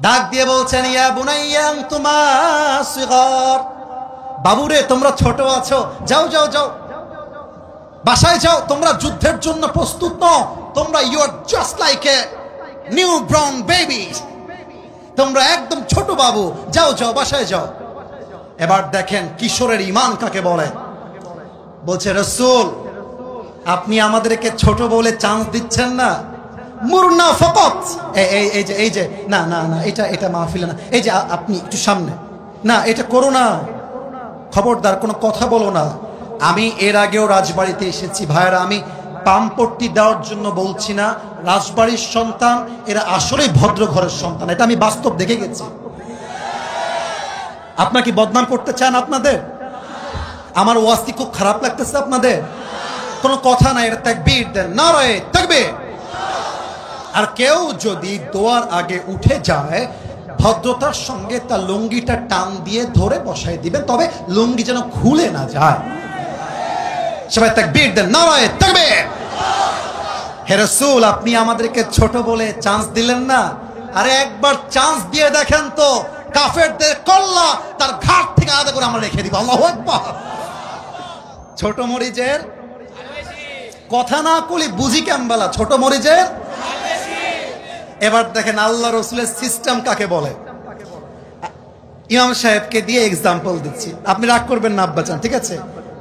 ডাক দিয়ে বলছেন, ইয়া বুনাইয়া আনতুমা সিগার, বাবুরে তোমরা ছোট আছো, যাও যাও যাও বাসায় যাও, তোমরা যুদ্ধের জন্য প্রস্তুত নও। তোমরা you are just like a new born baby, তোমরা একদম ছোট বাবু, যাও যাও বাসায় যাও। এবার দেখেন কিশোরের ঈমান কাকে বলে। বলছে, রাসূল আপনি আমাদেরকে ছোট বলে চান্স দিচ্ছেন না। মুরনা ফাকাত, এই যে না না না, এটা মাহফিলে না, এই যে আপনি একটু সামনে, না এটা করো না, খবরদার কোনো কথা বলো না। আমি এর আগেও রাজবাড়িতে এসেছি ভাইরা, আমি পামপট্টি দেওয়ার জন্য বলছি না, রাজবাড়ির সন্তান এরা আসলেই ভদ্র ঘরের সন্তান, এটা আমি বাস্তব দেখে গেছি। আপনার কি বদনাম করতে চান আপনাদের? আমার ওয়াজটি খুব খারাপ লাগতেছে আপনাদের? কোনো কথা নাই, এটা তাকবীর দেন, নারায়ে তাকবীর। আর কেউ যদি দোয়ার আগে উঠে যায়, ভদ্রতার সঙ্গে তার লুঙ্গিটা টান দিয়ে ধরে বসাই দিবেন, তবে লুঙ্গি যেন খুলে না যায়। সবাই তাকবীর দেন, নারায়ে তাকবীর। হে রাসূল, আপনি আমাদেরকে ছোট বলে চান্স দিলেন না, আরে একবার চান্স দিয়ে দেখেন তো, কাফেরদের কল্লা তার ঘাট থেকে আলাদা করে আমরা রেখে দিব। আল্লাহু আকবার। ছোট মরিচের কথা না কলি বুঝি কেমবালা, ছোট মরিচের। এবার দেখেন আল্লাহ রাসূলের সিস্টেম কাকে বলে। ইমাম সাহেবকে দিয়ে এক্সাম্পল দিচ্ছি, আপনি রাগ করবেন না আব্বাজান, ঠিক আছে?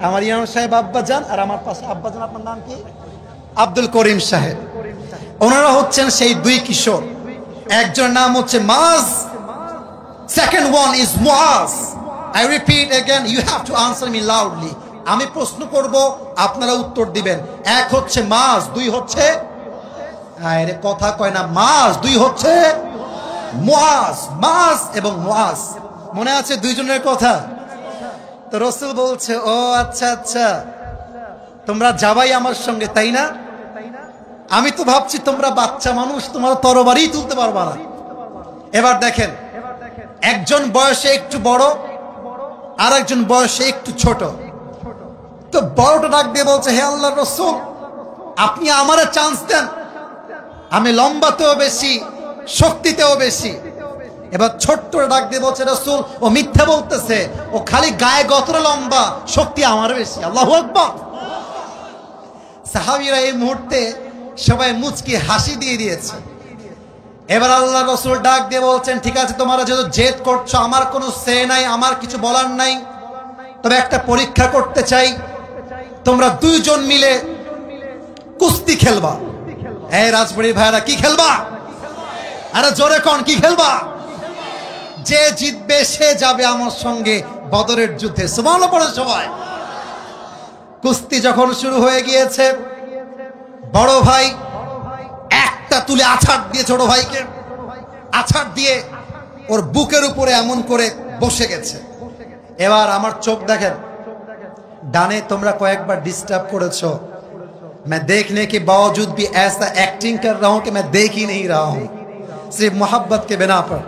আমার ইমাম সাহেব আব্বাজান, আর আমার পাশে আব্বাজান, আপনার নাম কি? আব্দুল করিম সাহেব। ওনারা হচ্ছেন সেই দুই কিশোর, একজনের নাম হচ্ছে মাজ, second one is Muaz. I repeat again, you have to answer me loudly. আমি প্রশ্ন করব, আপনারা উত্তর দিবেন। এক হচ্ছে মাজ, দুই হচ্ছে, আরে কথা কয় না, মাজ, দুই হচ্ছে মুআজ। মাজ এবং মুআজ, মনে আছে দুইজনের কথা? তো রাসূল বলছে, ও আচ্ছা আচ্ছা, তোমরা যাবাই আমার সঙ্গে, তাই না? আমি তো ভাবছি তোমরা বাচ্চা মানুষ, তোমরা তরবারি তুলতে পারবা না। এবার দেখেন, একজন বয়সে একটু বড়, আর একজন বয়সে একটু ছোট। তো বড়টা ডাক দিয়ে বলছে, হে আল্লাহর রাসূল, আপনি আমারে চান্স দেন, আমি লম্বাতেও বেশি, শক্তিতেও বেশি। এবার ছোট্ট ডাক দিয়ে বলছে, রাসূল ও মিথ্যা বলতেছে, ও খালি গায়ে গতরে লম্বা, শক্তি আমার বেশি। আল্লাহু আকবার। সাহাবীরা এই মুহূর্তে সবাই মুচকি হাসি দিয়ে দিয়েছে। এবার আল্লাহ রাসূল ডাক দিয়ে বলছেন, ঠিক আছে, তোমরা যেহেতু জেদ করছো, আমার কোনো সে নাই, আমার কিছু বলার নাই, তবে একটা পরীক্ষা করতে চাই, তোমরা দুইজন মিলে কুস্তি খেলবা। এই রাজবাড়ির ভাইরা, কি খেলবা? আরে জোরে কোন, কি খেলবা? যে জিতবে সে যাবে আমার সঙ্গে বদরের যুদ্ধে। সুবহানাল্লাহ পড়ে সবাই। কুস্তি যখন শুরু হয়ে গিয়েছে, বড় ভাই একটা তুলে আছাড় দিয়ে ছোট ভাইকে, আছাড় দিয়ে ওর বুকের উপরে এমন করে বসে গেছে। এবার আমার চোখ দেখেন, ডানে তোমরা কয়েকবার ডিস্টার্ব করেছো। मैं देखने के बावजूद भी ऐसा एक्टिंग कर रहा हूं कि मैं देख ही नहीं रहा हूं, सिर्फ मोहब्बत के बिना पर।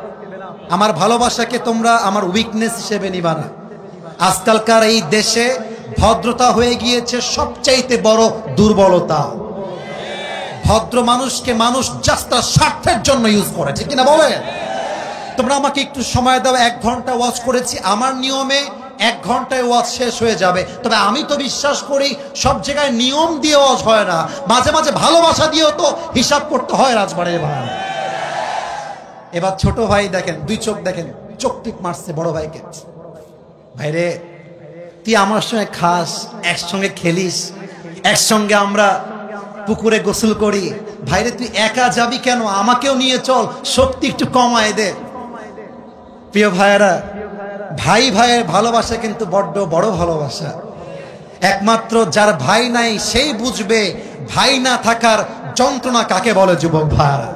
আমার ভালোবাসাকে তোমরা আমার উইকনেস হিসেবে নিবা না। আজকালকার এই দেশে ভদ্রতা হয়ে গিয়েছে সবচাইতে বড় দুর্বলতা। ভদ্র মানুষকে মানুষ জাস্ট তার স্বার্থের জন্য ইউজ করে, ঠিক কিনা বলেন? তোমরা আমাকে একটু সময় দাও, 1 ঘন্টা ওয়াচ করেছি, আমার নিয়মে 1 ঘন্টায় ওয়াজ শেষ হয়ে যাবে। তবে আমি তো বিশ্বাস করি সব জায়গায় নিয়ম দিয়ে ওয়াজ হয় না, মাঝে মাঝে ভালোবাসা দিয়েও তো হিসাব করতে হয় রাজবাড়ির ভাই। এবার ছোট ভাই দেখেন, 2 চোখ দেখেন, চোখ টিপ মারছে বড় ভাইকে। ভাইরে, তুই আমার সঙ্গে খাস, একসঙ্গে খেলিস, একসঙ্গে আমরা পুকুরে গোসল করি, ভাইরে তুই একা যাবি কেন? আমাকেও নিয়ে চল, শক্তি একটু কমায় দে। প্রিয় ভাইয়েরা, ভাই ভাইয়ের ভালোবাসা কিন্তু বড্ড বড় ভালোবাসা। একমাত্র যার ভাই নাই সেই বুঝবে ভাই না থাকার যন্ত্রণা কাকে বলে। যুবক ভাইরা,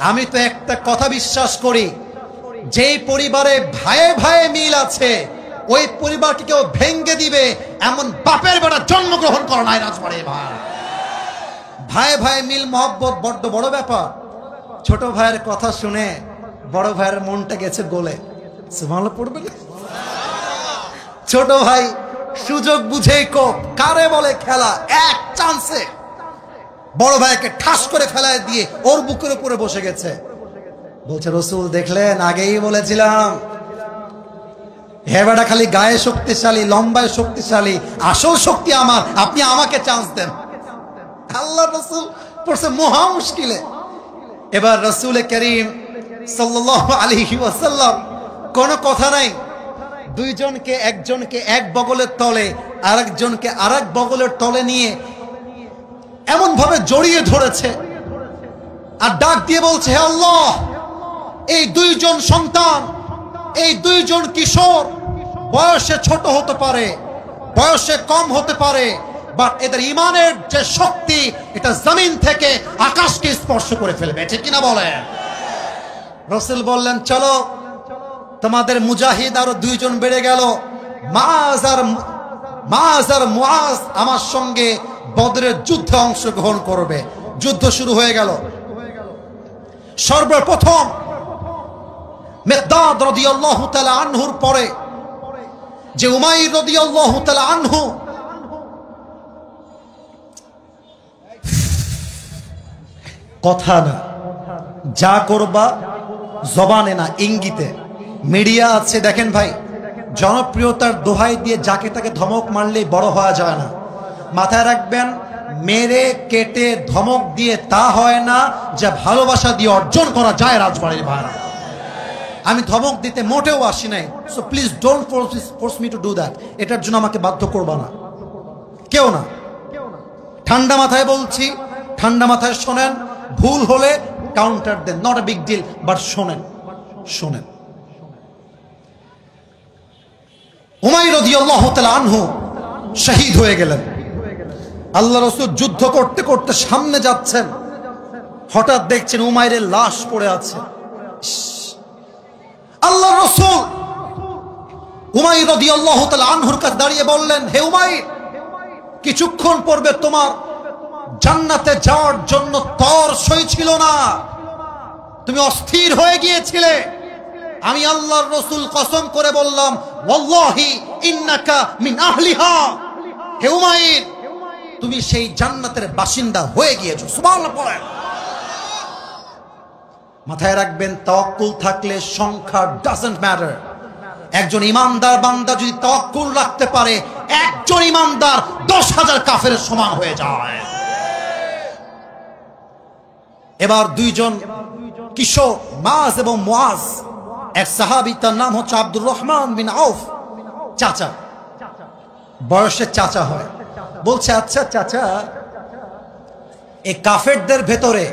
আমি তো একটা কথা বিশ্বাস করি, যেই পরিবারে ভাইয়ে ভাইয়ে মিল আছে, ওই পরিবারকে কেউ ভেঙ্গে দিবে এমন বাপের বেটা জন্মগ্রহণ করা নাই রাজবাড়ির ভাই। ভাইয়ে ভাইয়ে মিল মহব্বত বড্ড বড় ব্যাপার। ছোট ভাইয়ের কথা শুনে বড় ভাইয়ের মনটা গেছে গলে। সুবহানাল্লাহ পড়বে না? ছোট ভাই সুযোগ বুঝেই কোপ, কারে বলে খেলা, এক চান্সে বড় ভাইকে ঠাস করে ফেলায় দিয়ে ওর বুকের উপরে বসে গেছে। বলছে, রাসূল দেখলেন, আগেই বলেছিলাম, হে বেটা খালি গায়ে শক্তিশালী, লম্বায় শক্তিশালী, আসল শক্তি আমার, আপনি আমাকে চান্স দেন। আল্লাহ রাসূল পড়ছে মহা মুশকিলে। এবার রাসূল করিম সাল্লাল্লাহু আলাইহি ওয়াসাল্লাম কোনো কথা নাই, দুইজনকে, একজনকে এক বগলের তলে, আরেকজনকে আরেক বগলের তলে নিয়ে এমন ভাবে জড়িয়ে ধরেছে আর ডাক দিয়ে বলছে, হে আল্লাহ, এই 2 জন সন্তান, এই 2 জন কিশোর বয়সে ছোট হতে পারে, বয়সে কম হতে পারে, বাট এদের ইমানের যে শক্তি, এটা জমিন থেকে আকাশকে স্পর্শ করে ফেলবে, ঠিক কিনা বলেন? রাসূল বললেন, চলো, তোমাদের মুজাহিদ আরো 2 জন বেড়ে গেল, মাআজ আর মুআজ আমার সঙ্গে বদরের যুদ্ধে অংশগ্রহণ করবে। যুদ্ধ শুরু হয়ে গেল। সর্বপ্রথম মিকদাদ রাদিয়াল্লাহু তাআলা আনহুর পরে যে উমাইর রাদিয়াল্লাহু তাআলা আনহু, কথা না, যা করবা জবানে না, ইঙ্গিতে। মিডিয়া আছে, দেখেন ভাই, জনপ্রিয়তার দোহাই দিয়ে যাকে তাকে ধমক মারলেই বড় হওয়া যায় না। মাথায় রাখবেন, মেরে কেটে ধমক দিয়ে তা হয় না যা ভালোবাসা দিয়ে অর্জন করা যায় রাজবাড়ির ভাইরা। আমি ধমক দিতে মোটেও আসি নাই, so please don't force me to do that. এটার জন্য আমাকে বাধ্য করবা না, কেউ না। ঠান্ডা মাথায় বলছি, ঠান্ডা মাথায় শোনেন, ভুল হলে কাউন্টার দেন, not a big deal, but শোনেন, শোনেন। উমাইর রাদিয়াল্লাহু তাআলা আনহু শহীদ হয়ে গেলেন। আল্লাহ রাসূল যুদ্ধ করতে করতে সামনে যাচ্ছেন, হঠাৎ দেখছেন উমাইরের লাশ পড়ে আছে। আল্লাহ রাসূল উমাইর রাদিয়াল্লাহু তাআলা আনহুর কাছে দাঁড়িয়ে বললেন, হে উমাইর, কিছুক্ষণ পূর্বে তোমার জান্নাতে যাওয়ার জন্য তর সই ছিল না, তুমি অস্থির হয়ে গিয়েছিলে, আমি আল্লাহর রাসূল কসম করে বললাম, ওয়াল্লাহি ইন্নাকা মিন আহলিহা, হে উমাইর তুমি সেই জান্নাতের বাসিন্দা হয়ে গিয়েছো। সুবহানাল্লাহ পড়েন। মাথায় রাখবেন, তাওয়াক্কুল থাকলে সংখ্যা ডাজন্ট ম্যাটার। একজন ইমানদার বান্দা যদি তাওয়াক্কুল রাখতে পারে, একজন ইমানদার 10,000 কাফেরের সমান হয়ে যায়। এবার দুইজন কিশোর মাজ এবং মুআজ, এক সাহাবী তার নাম হচ্ছে আব্দুর রহমান বিন আউফ, চাচা, বয়সে চাচা হয়। বলছে, আচ্ছা চাচা, এই কাফেরদের ভেতরে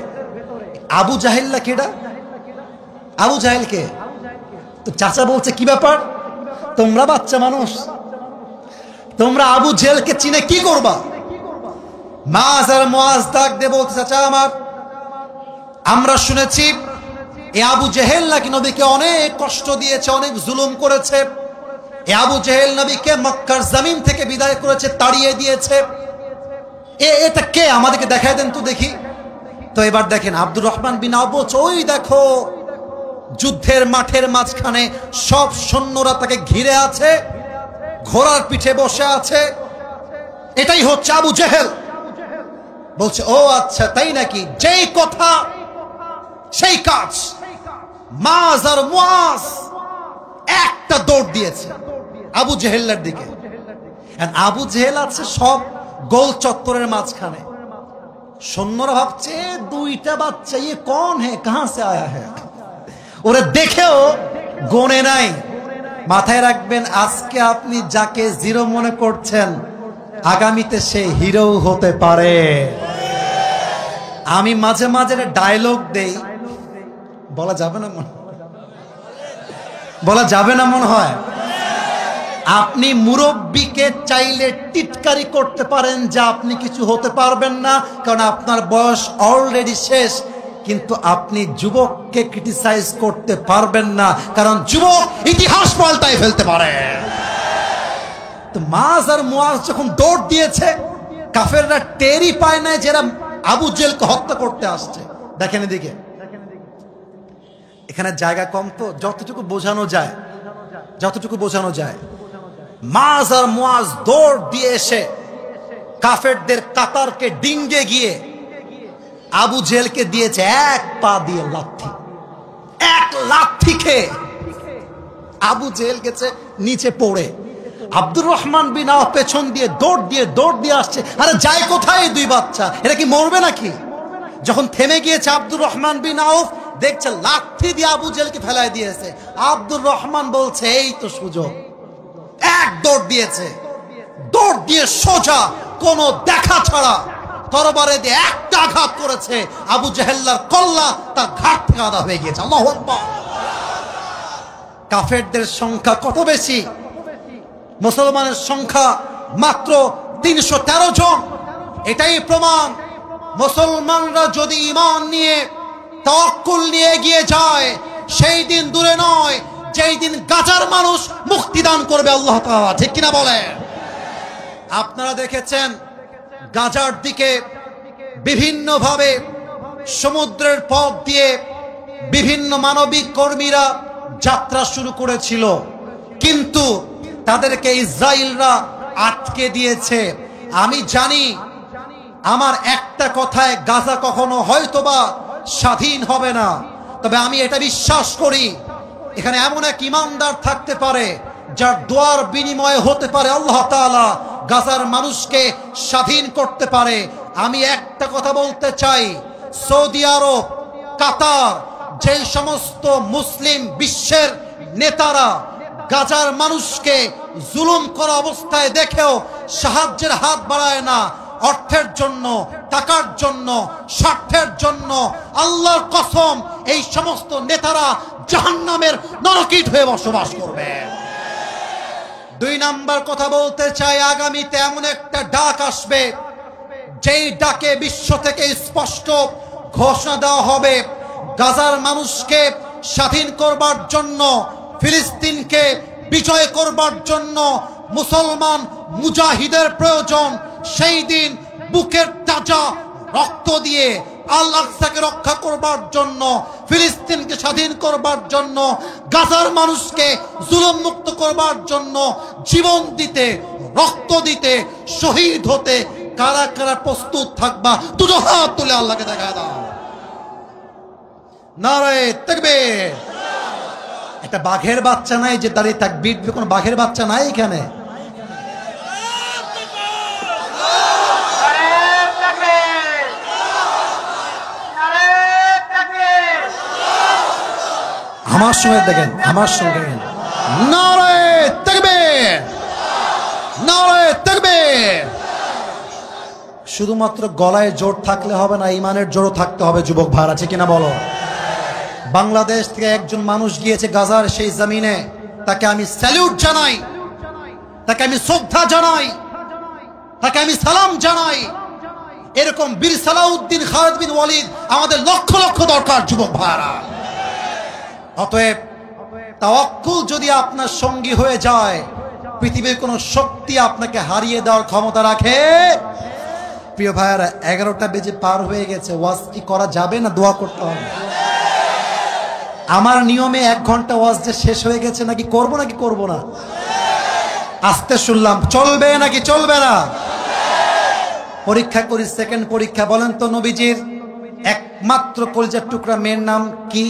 আবু জাহেল কেডা? আবু জাহেল কে? তো চাচা বলছে, কি ব্যাপার, তোমরা বাচ্চা মানুষ, তোমরা আবু জেহেলকে চিনে কি করবা? মাজ আর মুআজ ডাক দিয়ে বলতে, চাচা আমার, আমরা শুনেছি এই আবু জেহেল নাকি নবীকে অনেক কষ্ট দিয়েছে, অনেক জুলুম করেছে। এই আবু জেহেল নবীকে মক্কার জমিন থেকে বিদায় করেছে, তাড়িয়ে দিয়েছে। এটা কে, আমাদেরকে দেখায় দেন তো দেখি। তো এবার দেখেন আব্দুর রহমান বিন আউফ বলছে, ওই দেখো যুদ্ধের মাঠের মাঝখানে সব সৈন্যরা তাকে ঘিরে আছে, ঘোড়ার পিঠে বসে আছে, এটাই হচ্ছে আবু জেহেল। বলছে, ও আচ্ছা তাই নাকি? যেই কথা সেই কাজ। মাজ আর মুআজ একটা দৌড় দিয়েছে আবু জেহেলের দিকে। আবু জেহেল আছে সব গোল চত্বরের মাঝখানে। সৈন্যরা ভাবছে, দুইটা বাচ্চা, ইয়ে কোন হে, কাহাं से आया है, ওরা দেখেও গনে নাই। মাথায় রাখবেন, আজকে আপনি যাকে জিরো মনে করছেন, আগামীতে সে হিরো হতে পারে। আমি মাঝে মাঝে ডায়লগ দেই, বলা যাবে না মনে, বলা যাবে না মনে হয়। আপনি মুরব্বীকে চাইলে টিটকারি করতে পারেন যে আপনি কিছু হতে পারবেন না, কারণ আপনার বয়স অলরেডি শেষ। কিন্তু আপনি যুবককে ক্রিটিসাইজ করতে পারবেন না, কারণ যুবক ইতিহাস পাল্টায় ফেলতে পারে। তো মাজ আর মুআজ যখন দৌড় দিয়েছে, কাফেররা টেরই পায় না যারা আবু জেহেলকে হত্যা করতে আসছে। দেখেন এদিকে, এখানে জায়গা কম, তো যতটুকু বোঝানো যায়, যতটুকু বোঝানো যায়। মাজ আর মুআজ দৌড় দিয়ে এসে কাফেরদের কাতারকে ডিঙ্গে গিয়ে আবু জেহেলকে দিয়েছে এক পা দিয়ে লাথি। এক লাথি খেয়ে আবু জেহেল গেছে নিচে পড়ে। আব্দুর রহমান বিন আউফ পেছন দিয়ে দৌড় দিয়ে আসছে। আরে যায় কোথায় দুই বাচ্চা, এরা কি মরবে নাকি? যখন থেমে গিয়েছে আব্দুর রহমান বিন আউফ, দেখছে লাথি দিয়ে আবু জেহেলকে ফেলায় দিয়েছে। আব্দুর রহমান বলছে, এই তো সুযোগ। এক দৌড় দিয়েছে, দৌড় দিয়ে সোজা কোনো দেখা ছাড়া তরবারে দিয়ে একটা আঘাত করেছে। আবু জেহেলের কল্লা তার ঘাট থেকে আদা হয়ে গিয়েছে। আল্লাহু আকবার। কাফেরদের সংখ্যা কত বেশি, মুসলমানের সংখ্যা মাত্র 313 জন। এটাই প্রমাণ, মুসলমানরা যদি ঈমান নিয়ে তাওয়াক্কুল নিয়ে এগিয়ে যায়, সেই দিন দূরে নয় যেই দিন গাজার মানুষ মুক্তি দান করবে আল্লাহ তাআলা। ঠিক কিনা বলেন? আপনারা দেখেছেন গাজার দিকে বিভিন্নভাবে সমুদ্রের পথ দিয়ে বিভিন্ন মানবিক কর্মীরা যাত্রা শুরু করেছিল, কিন্তু তাদেরকে ইসরায়েলরা আটকে দিয়েছে। আমি জানি, আমার একটা কথায় গাজা কখনো হয়তোবা স্বাধীন হবে না, তবে আমি এটা বিশ্বাস করি এখানে এমন এক ইমানদার থাকতে পারে যার দোয়ার বিনিময়ে হতে পারে আল্লাহ তাআলা গাজার মানুষকে স্বাধীন করতে পারে। আমি একটা কথা বলতে চাই, সৌদি আরব, কাতার, যে সমস্ত মুসলিম বিশ্বের নেতারা গাজার মানুষকে জুলুম করা অবস্থায় দেখেও সাহায্যের হাত বাড়ায় না, অর্থের জন্য, টাকার জন্য, স্বার্থের জন্য, আল্লাহর কসম এই সমস্ত নেতারা জাহান্নামের নরকিট হয়ে বসবাস করবে। দুই নাম্বার কথা বলতে চাই, আগামীতে এমন একটা ডাক আসবে যেই ডাকে বিশ্ব থেকে স্পষ্ট ঘোষণা দেওয়া হবে, গাজার মানুষকে স্বাধীন করবার জন্য, ফিলিস্তিনকে বিজয় করবার জন্য মুসলমান মুজাহিদের প্রয়োজন। সেই দিন বুকের তাজা রক্ত দিয়ে আল আকসাকে রক্ষা করবার জন্য, ফিলিস্তিনকে স্বাধীন করবার জন্য, গাজার মানুষকে জুলুম মুক্ত করবার জন্য জীবন দিতে, রক্ত দিতে, শহীদ হতে কারা কারা প্রস্তুত থাকবা? দুটো হাত তুলে আল্লাহকে দেখা দাও। নারে তাকবীর। একটা বাঘের বাচ্চা নাই যে দাঁড়িয়ে তাকবীর দিবে, কোনো বাঘের বাচ্চা নাই এখানে। আমার সঙ্গে দেখেন, আমার সঙ্গে নারে তাকবীর, নারে তাকবীর। শুধুমাত্র গলায় জোর থাকলে হবে না, ইমানের জোরও থাকতে হবে যুবক ভাইরা, ঠিক কিনা বলো? বাংলাদেশ থেকে একজন মানুষ গিয়েছে গাজার সেই জমিনে, তাকে আমি স্যালুট জানাই, তাকে আমি শ্রদ্ধা জানাই, তাকে আমি সালাম জানাই। এরকম বীর সালাউদ্দিন খালিদ বিন ওয়ালিদ আমাদের লক্ষ লক্ষ দরকার যুবক ভাইরা। অতএব তাওয়াক্কুল যদি আপনার সঙ্গী হয়ে যায়, পৃথিবীর কোন শক্তি আপনাকে হারিয়ে দেওয়ার ক্ষমতা রাখে? প্রিয় ভাইয়ারা, 11টা বেজে পার হয়ে গেছে, ওয়াজ কি করা যাবে না দোয়া করতে হবে? আমার নিয়মে 1 ঘন্টা ওয়াজ যে শেষ হয়ে গেছে, নাকি করব নাকি করব না? আস্তে শুনলাম, চলবে নাকি চলবে না? পরীক্ষা করি, সেকেন্ড পরীক্ষা। বলেন তো নবীজির একমাত্র কলিজার টুকরা মেয়ের নাম কি?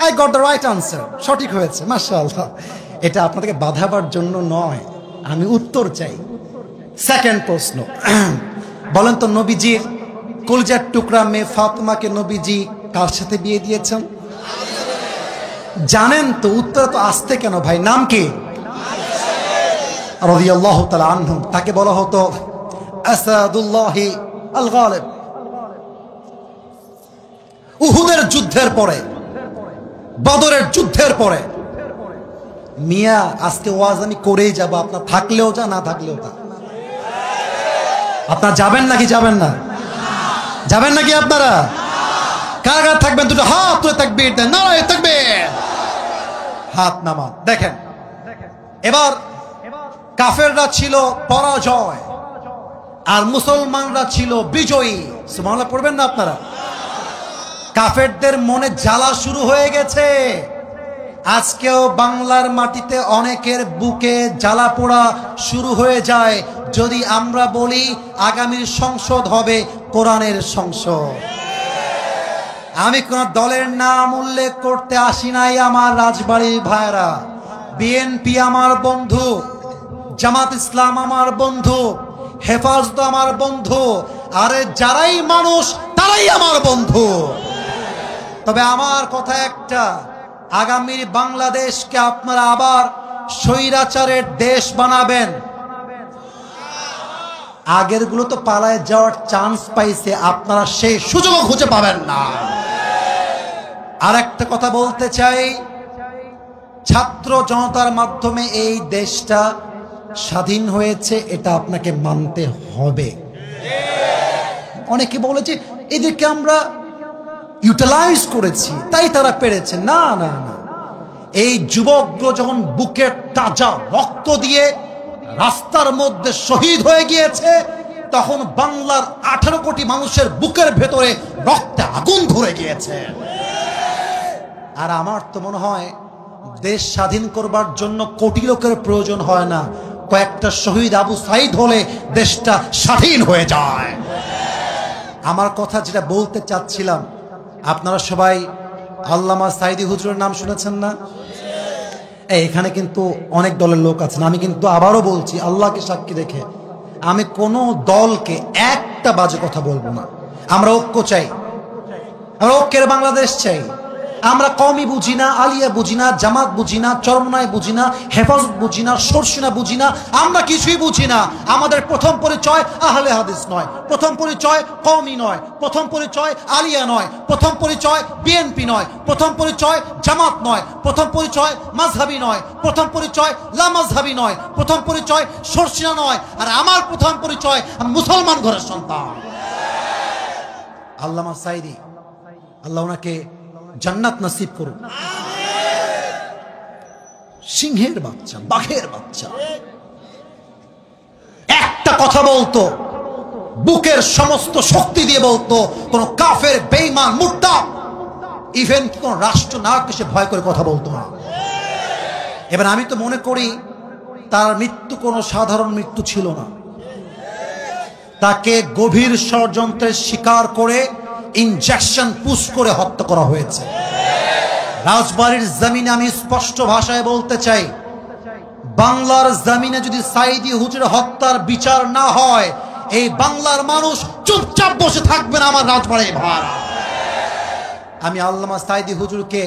I got the right answer, সঠিক হয়েছে, মাশাআল্লাহ। এটা আপনাদেরকে বাধাবার জন্য নয়, আমি উত্তর চাই। সেকেন্ড প্রশ্ন, বলেন তো নবীজির কলিজার টুকরা মেয়ে ফাতেমাকে নবীজি কার সাথে বিয়ে দিয়েছেন? জানেন তো? উত্তর তো আসতে কেন ভাই? নাম কি? রাদিয়াল্লাহু তাআলা আনহু। তাকে বলা হতো আসাদুল্লাহি আল গালিব। উহুদের যুদ্ধের পরে, বদরের যুদ্ধের পরে, মিয়া আজকে ওয়াজ আমি করেই যাব, আপনার থাকলেও যা, না থাকলেও তা। আপনারা যাবেন নাকি যাবেন না? যাবেন নাকি আপনারা? কারা কারা থাকবেন? দুটো হাত তুলে তাকবীর দেন, নারায়ে তাকবীর। হাত নামান। দেখেন, এবার কাফেররা ছিল পরাজয় আর মুসলমানরা ছিল বিজয়ী। সুবহানাল্লাহ পড়বেন না আপনারা? কাফেরদের মনে জ্বালা শুরু হয়ে গেছে। আজকেও বাংলার মাটিতে অনেকের বুকে জ্বালা পোড়া শুরু হয়ে যায় যদি আমরা বলি আগামীর সংসদ হবে কোরআনের সংসদ। আমি কোন দলের নাম উল্লেখ করতে আসি নাই আমার রাজবাড়ির ভাইরা। বিএনপি আমার বন্ধু, জামাত ইসলাম আমার বন্ধু, হেফাজত আমার বন্ধু, আরে যারাই মানুষ তারাই আমার বন্ধু। তবে আমার কথা একটা, আগামী বাংলাদেশকে আপনারা আবার স্বৈরাচারের দেশ বানাবেন। আগের গুলো তো পালায় যাওয়ার চান্স পাইছে, আপনারা সেই সুযোগ খুঁজে পাবেন না। আর একটা কথা বলতে চাই, ছাত্র জনতার মাধ্যমে এই দেশটা স্বাধীন হয়েছে, এটা আপনাকে মানতে হবে। অনেকে বলেছে এদেরকে আমরা ইউটিলাইজ করেছি তাই তারা পেরেছে। না না না, এই যুবকগুলো যখন বুকের তাজা রক্ত দিয়ে রাস্তার মধ্যে শহীদ হয়ে গিয়েছে, তখন বাংলার 18 কোটি মানুষের বুকের ভেতরে রক্তে আগুন ধরে গিয়েছে। আর আমার তো মনে হয় দেশ স্বাধীন করবার জন্য কোটি লোকের প্রয়োজন হয় না, কয়েকটা শহীদ আবু সাইদ হলে দেশটা স্বাধীন হয়ে যায়। আমার কথা যেটা বলতে চাচ্ছিলাম, আপনারা সবাই আল্লামা সাইদি হুজুরের নাম শুনেছেন না? এখানে কিন্তু অনেক দলের লোক আছেন। আমি কিন্তু আবারও বলছি, আল্লাহকে সাক্ষী রেখে আমি কোনো দলকে একটা বাজে কথা বলবো না। আমরা ঐক্য চাই, আমরা ঐক্যের বাংলাদেশ চাই। আমরা কওমি বুঝি না, আলিয়া বুঝি না, জামাত বুঝি না, চরমনায় বুঝি না, হেফাজত বুঝি না, সরসিনা বুঝি না, আমরা কিছুই বুঝি না। আমাদের প্রথম পরিচয় আহলে হাদিস নয়, প্রথম পরিচয় কওমি নয়, প্রথম পরিচয় আলিয়া নয়, প্রথম পরিচয় বিএনপি নয়, প্রথম পরিচয় জামাত নয়, প্রথম পরিচয় মাযহাবি নয়, প্রথম পরিচয় লামাযহাবি নয়, প্রথম পরিচয় সরসিনা নয়। আর আমার প্রথম পরিচয়, আমি মুসলমান ঘরের সন্তান। আল্লামা সাইদি, আল্লাহ ওনাকে জান্নাত নসিব করুন। সিংহের বাচ্চা, বাঘের বাচ্চা, একটা কথা বলতো, বুকের সমস্ত শক্তি দিয়ে বলতো, কোন কাফের বেঈমান মুরতাদ ইভেন কোন রাষ্ট্রনায়ককে সে ভয় করে কথা বলতো না। এবার আমি তো মনে করি তার মৃত্যু কোনো সাধারণ মৃত্যু ছিল না, তাকে গভীর ষড়যন্ত্রের শিকার করে ইনজেকশন পুশ করে হত্যা করা হয়েছে। রাজবাড়ির জমিনে আমি স্পষ্ট ভাষায় বলতে চাই, বাংলার জমিনে যদি সাইদি হুজুরের হত্যার বিচার না হয়, এই বাংলার মানুষ চুপচাপ বসে থাকবে না। আমার রাজবাড়ির ভাড়া, আমি আল্লামা সাইদি হুজুরকে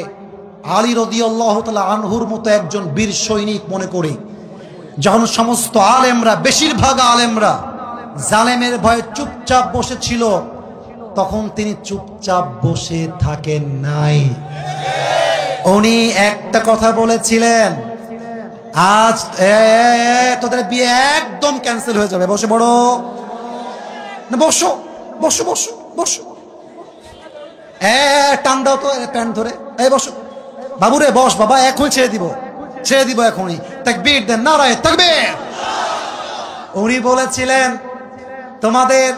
আলী রাদিয়াল্লাহু তাআলা আনহুর মতো একজন বীর সৈনিক মনে করি। যখন সমস্ত আলেমরা, বেশিরভাগ আলেমরা জালেমের ভয়ে চুপচাপ বসেছিল, তখন তিনি চুপচাপ বসে থাকেন নাই। উনি একটা কথা বলেছিলেন, আজ তোদের বিয়ে একদম ক্যান্সেল হয়ে যাবে, বসে পড়ো না, বসো বসো বসো বসো, টান দাও তো প্যান্ট ধরে, এই বসো বাবুরে, বস বাবা, এখনই ছেড়ে দিব এখনই, তাকবীর দেন, নারায়ে তাকবীর। উনি বলেছিলেন, তোমাদের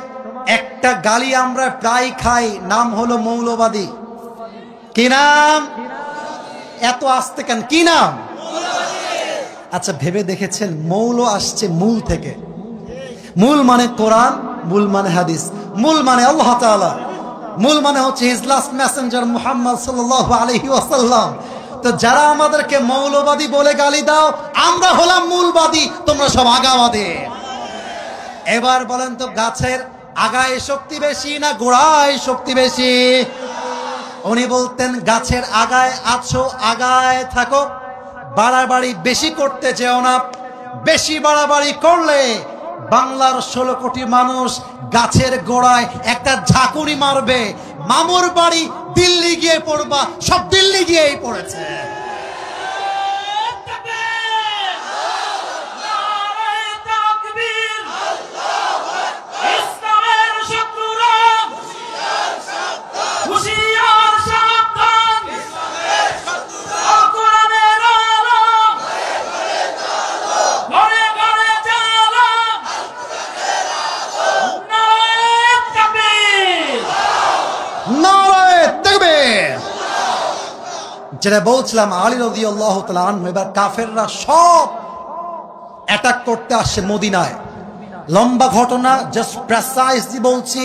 একটা গালি আমরা প্রায় খাই, নাম হলো মৌলবাদী। কি নাম? এত আস্তে কেন, কি নাম? আচ্ছা ভেবে দেখেছেন, মৌল আসছে মূল থেকে। মূল মানে কোরআন, মূল মানে হাদিস, মূল মানে আল্লাহ তাআলা, মূল মানে হচ্ছে হিজ লাস্ট মেসেঞ্জার মুহাম্মদ সাল্লাল্লাহু আলাইহি ওয়াসাল্লাম। তো যারা আমাদেরকে মৌলবাদী বলে গালি দাও, আমরা হলাম মূলবাদী, তোমরা সব আগাবাদী। এবার বলেন তো, গাছের আগায় শক্তি বেশি না গোড়ায় শক্তি বেশি? উনি বলতেন, গাছের আগায় আছো, আগায় থাকো, বাড়াবাড়ি বেশি করতে যেও না। বেশি বাড়াবাড়ি করলে বাংলার 16 কোটি মানুষ গাছের গোড়ায় একটা ঝাঁকুনি মারবে, মামুর বাড়ি দিল্লি গিয়ে পড়বা, সব দিল্লি গিয়েই পড়েছে। যেটা বলছিলাম, আলী রাদিয়াল্লাহু তাআলা আনহু, এবার কাফেররা সব অ্যাটাক করতে আসছে মদিনায়। লম্বা ঘটনা, জাস্ট প্রেসাইজলি বলছি,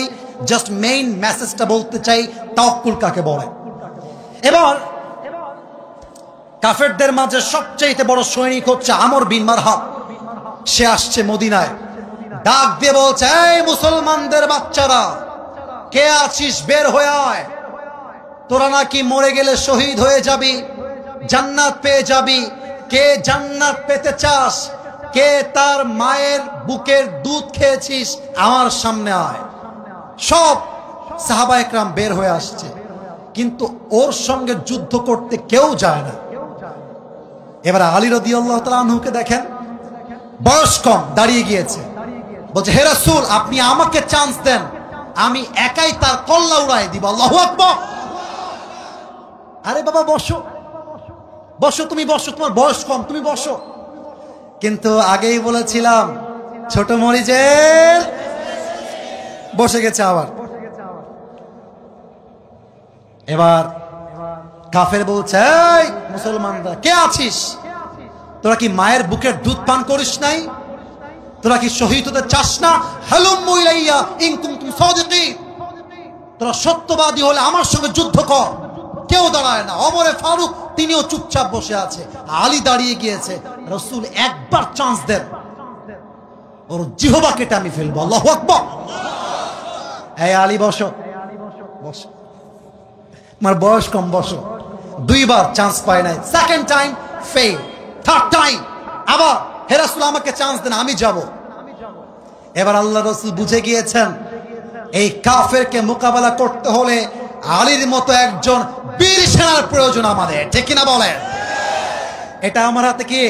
জাস্ট মেইন মেসেজটা বলতে চাই, তাওয়াক্কুল কাকে বলে। এবার কাফেরদের মাঝে সবচেয়ে বড় সৈনিক হচ্ছে আমর বিন মারহাব। সে আসছে মদিনায়, ডাক দিয়ে বলছে, এই মুসলমানদের বাচ্চারা, কে আছিস, বের হয়ে আয়। তোরা নাকি মরে গেলে শহীদ হয়ে যাবি, জান্নাত পেয়ে যাবি। কে জান্নাত পেতে চাস? কে তার মায়ের বুকের দুধ খেয়েছিস? আমার সামনে আয়। সব সাহাবা একরাম বের হয়ে আসছে, কিন্তু ওর সঙ্গে যুদ্ধ করতে কেউ যায় না। এবার আলী রাদিয়াল্লাহু তাআলা আনহুকে দেখেন, বয়স কম, দাঁড়িয়ে গিয়েছে, বলছে, হে রাসূল, আপনি আমাকে চান্স দেন, আমি একাই তার কল্লা উড়াই দিব। আল্লাহু আকবার। আরে বাবা বসো বসো, তুমি বসো, তোমার বয়স কম, তুমি বসো। কিন্তু আগেই বলেছিলাম, ছোট মরিচের বসে গেছে আবার। এবার কাফের বলছে, এই মুসলমানরা, কে আছিস? তোরা কি মায়ের বুকের দুধ পান করিস নাই? তোরা কি শহীদ হতে চাস না? হালুম্মু ইলাইয়া ইন কুনতুম সাদিকিন। তোরা সত্যবাদী হলে আমার সঙ্গে যুদ্ধ কর। কেউ দাঁড়ায় না। ওমরে ফারুক তিনিও চুপচাপ বসে আছে, আলী দাঁড়িয়ে গিয়েছে। রাসূল একবার চান্স দেন, ওর জিহবা কেটে আমি ফেলবো। আল্লাহু আকবার। এই আলী বসো, বসো, আমার বয়স কম, বসো। দুইবার চান্স পায় নাই, second time fail, third time আবার, হে রাসূল আমাকে চান্স দেন, আমি যাব। এবার আল্লাহ রাসূল বুঝে গিয়েছেন, এই কাফেরকে মোকাবেলা করতে হলে আলীর মতো একজন বীর সেনার প্রয়োজন আমাদের, ঠিক কিনা বলেন? এটা আমার হাতে কি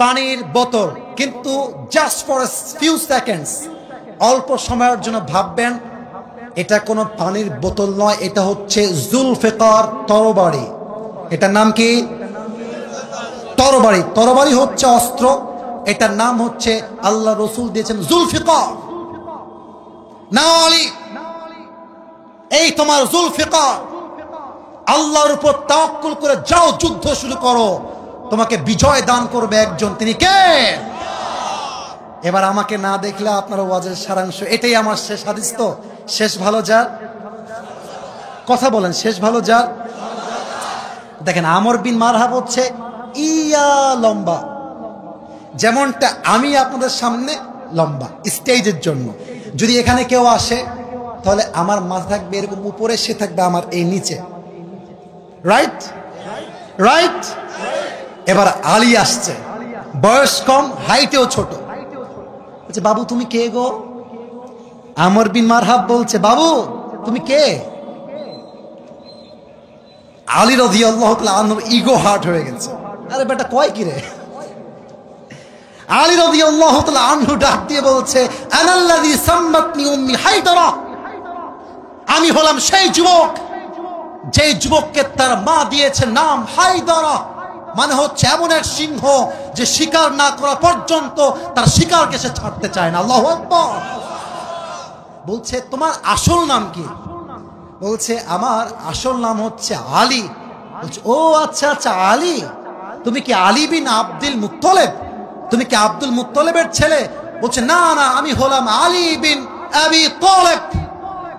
পানির বোতল, কিন্তু just for a few seconds, অল্প সময়ের জন্য ভাববেন, এটা কোনো পানির বোতল নয়, এটা হচ্ছে জুলফিকার তরবারি। এটার নাম কি? তরবারি। তরবারি হচ্ছে অস্ত্র, এটার নাম হচ্ছে, আল্লাহ রসুল দিয়েছেন জুলফিকার। না আলী, এই তোমার জুলফিকার, আল্লাহর উপর তাওয়াক্কুল করে যাও, যুদ্ধ শুরু করো, তোমাকে বিজয় দান করবে একজন, তিনি কে? এবার আমাকে না দেখলে আপনার ওয়াজের সারাংশ এটাই। আমার শেষ হাদিস তো, শেষ ভালো যার, কথা বলেন, শেষ ভালো যার। দেখেন আমর বিন মারহাব হচ্ছে ইয়া লম্বা, যেমনটা আমি আপনাদের সামনে লম্বা স্টেজের জন্য। যদি এখানে কেউ আসে তাহলে আমার মাথা থাকবে এরকম উপরে, সে থাকবে আমার এই নিচে, রাইট রাইট। এবার আলী আসছে, বয়স কম, হাইটেও ছোট। বলছে বাবু তুমি কে গো? আমর বিন মারহাব বলছে বাবু তুমি কে? আলী রাদিয়াল্লাহু তাআলা আনহুর ইগো হার্ট হয়ে গেছে। আরে বেটা কয় কি রে? আলী রাদিয়াল্লাহু তাআলা আনহু ডাক দিয়ে বলছে আনাল্লাযী সাম্মাতনি উম্মি হায়দারা, আমি হলাম সেই যুবক যে যুবককে তার মা দিয়েছে নাম হায়দারা, মানে হচ্ছে এমন এক সিংহ যে শিকার না করা পর্যন্ত তার শিকারকে সে ছাড়তে চায় না। আল্লাহু আকবার। বলছে তোমার আসল নাম কি? বলছে আমার আসল নাম হচ্ছে আলী। বলছে ও আচ্ছা আচ্ছা আলী, তুমি কি আলী বিন আব্দুল মুত্তালিব? তুমি কি আব্দুল মুত্তালিবের ছেলে? বলছে না না, আমি হলাম আলী বিন আবি তালিব।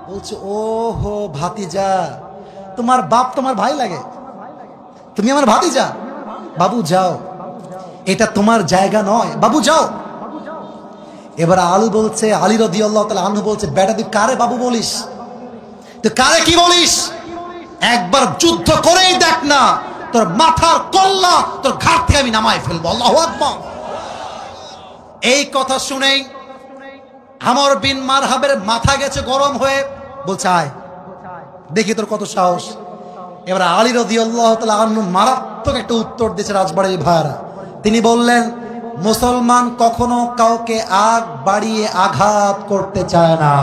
বলছে ও হো ভাতিজা, তোমার বাপ তোমার ভাই লাগে, তুমি আমার ভাতিজা। বাবু যাও, এটা তোমার জায়গা নয়, বাবু যাও। এবার আলী বলছে, আলী রাদিয়াল্লাহু তাআলা আনহু বলছে বেটা তুই কারে বাবু বলিস? তুই কারে কি বলিস? একবার যুদ্ধ করেই দেখ না, তোর মাথার কল্লা তোর ঘাট থেকে আমি নামায় ফেলবো। আল্লাহু আকবার। এই কথা শুনেই আমর বিন মারহাবের মাথা গেছে গরম হয়ে। বলছে আয় দেখি তোর কত সাহস। এবার আলী রাদিয়াল্লাহু তাআলা আনহু মারাত্মক একটা উত্তর দিয়েছে রাজবাড়ির ভাইরা। তিনি বললেন মুসলমান কখনো কাউকে আগ বাড়িয়ে আঘাত করতে চায় না,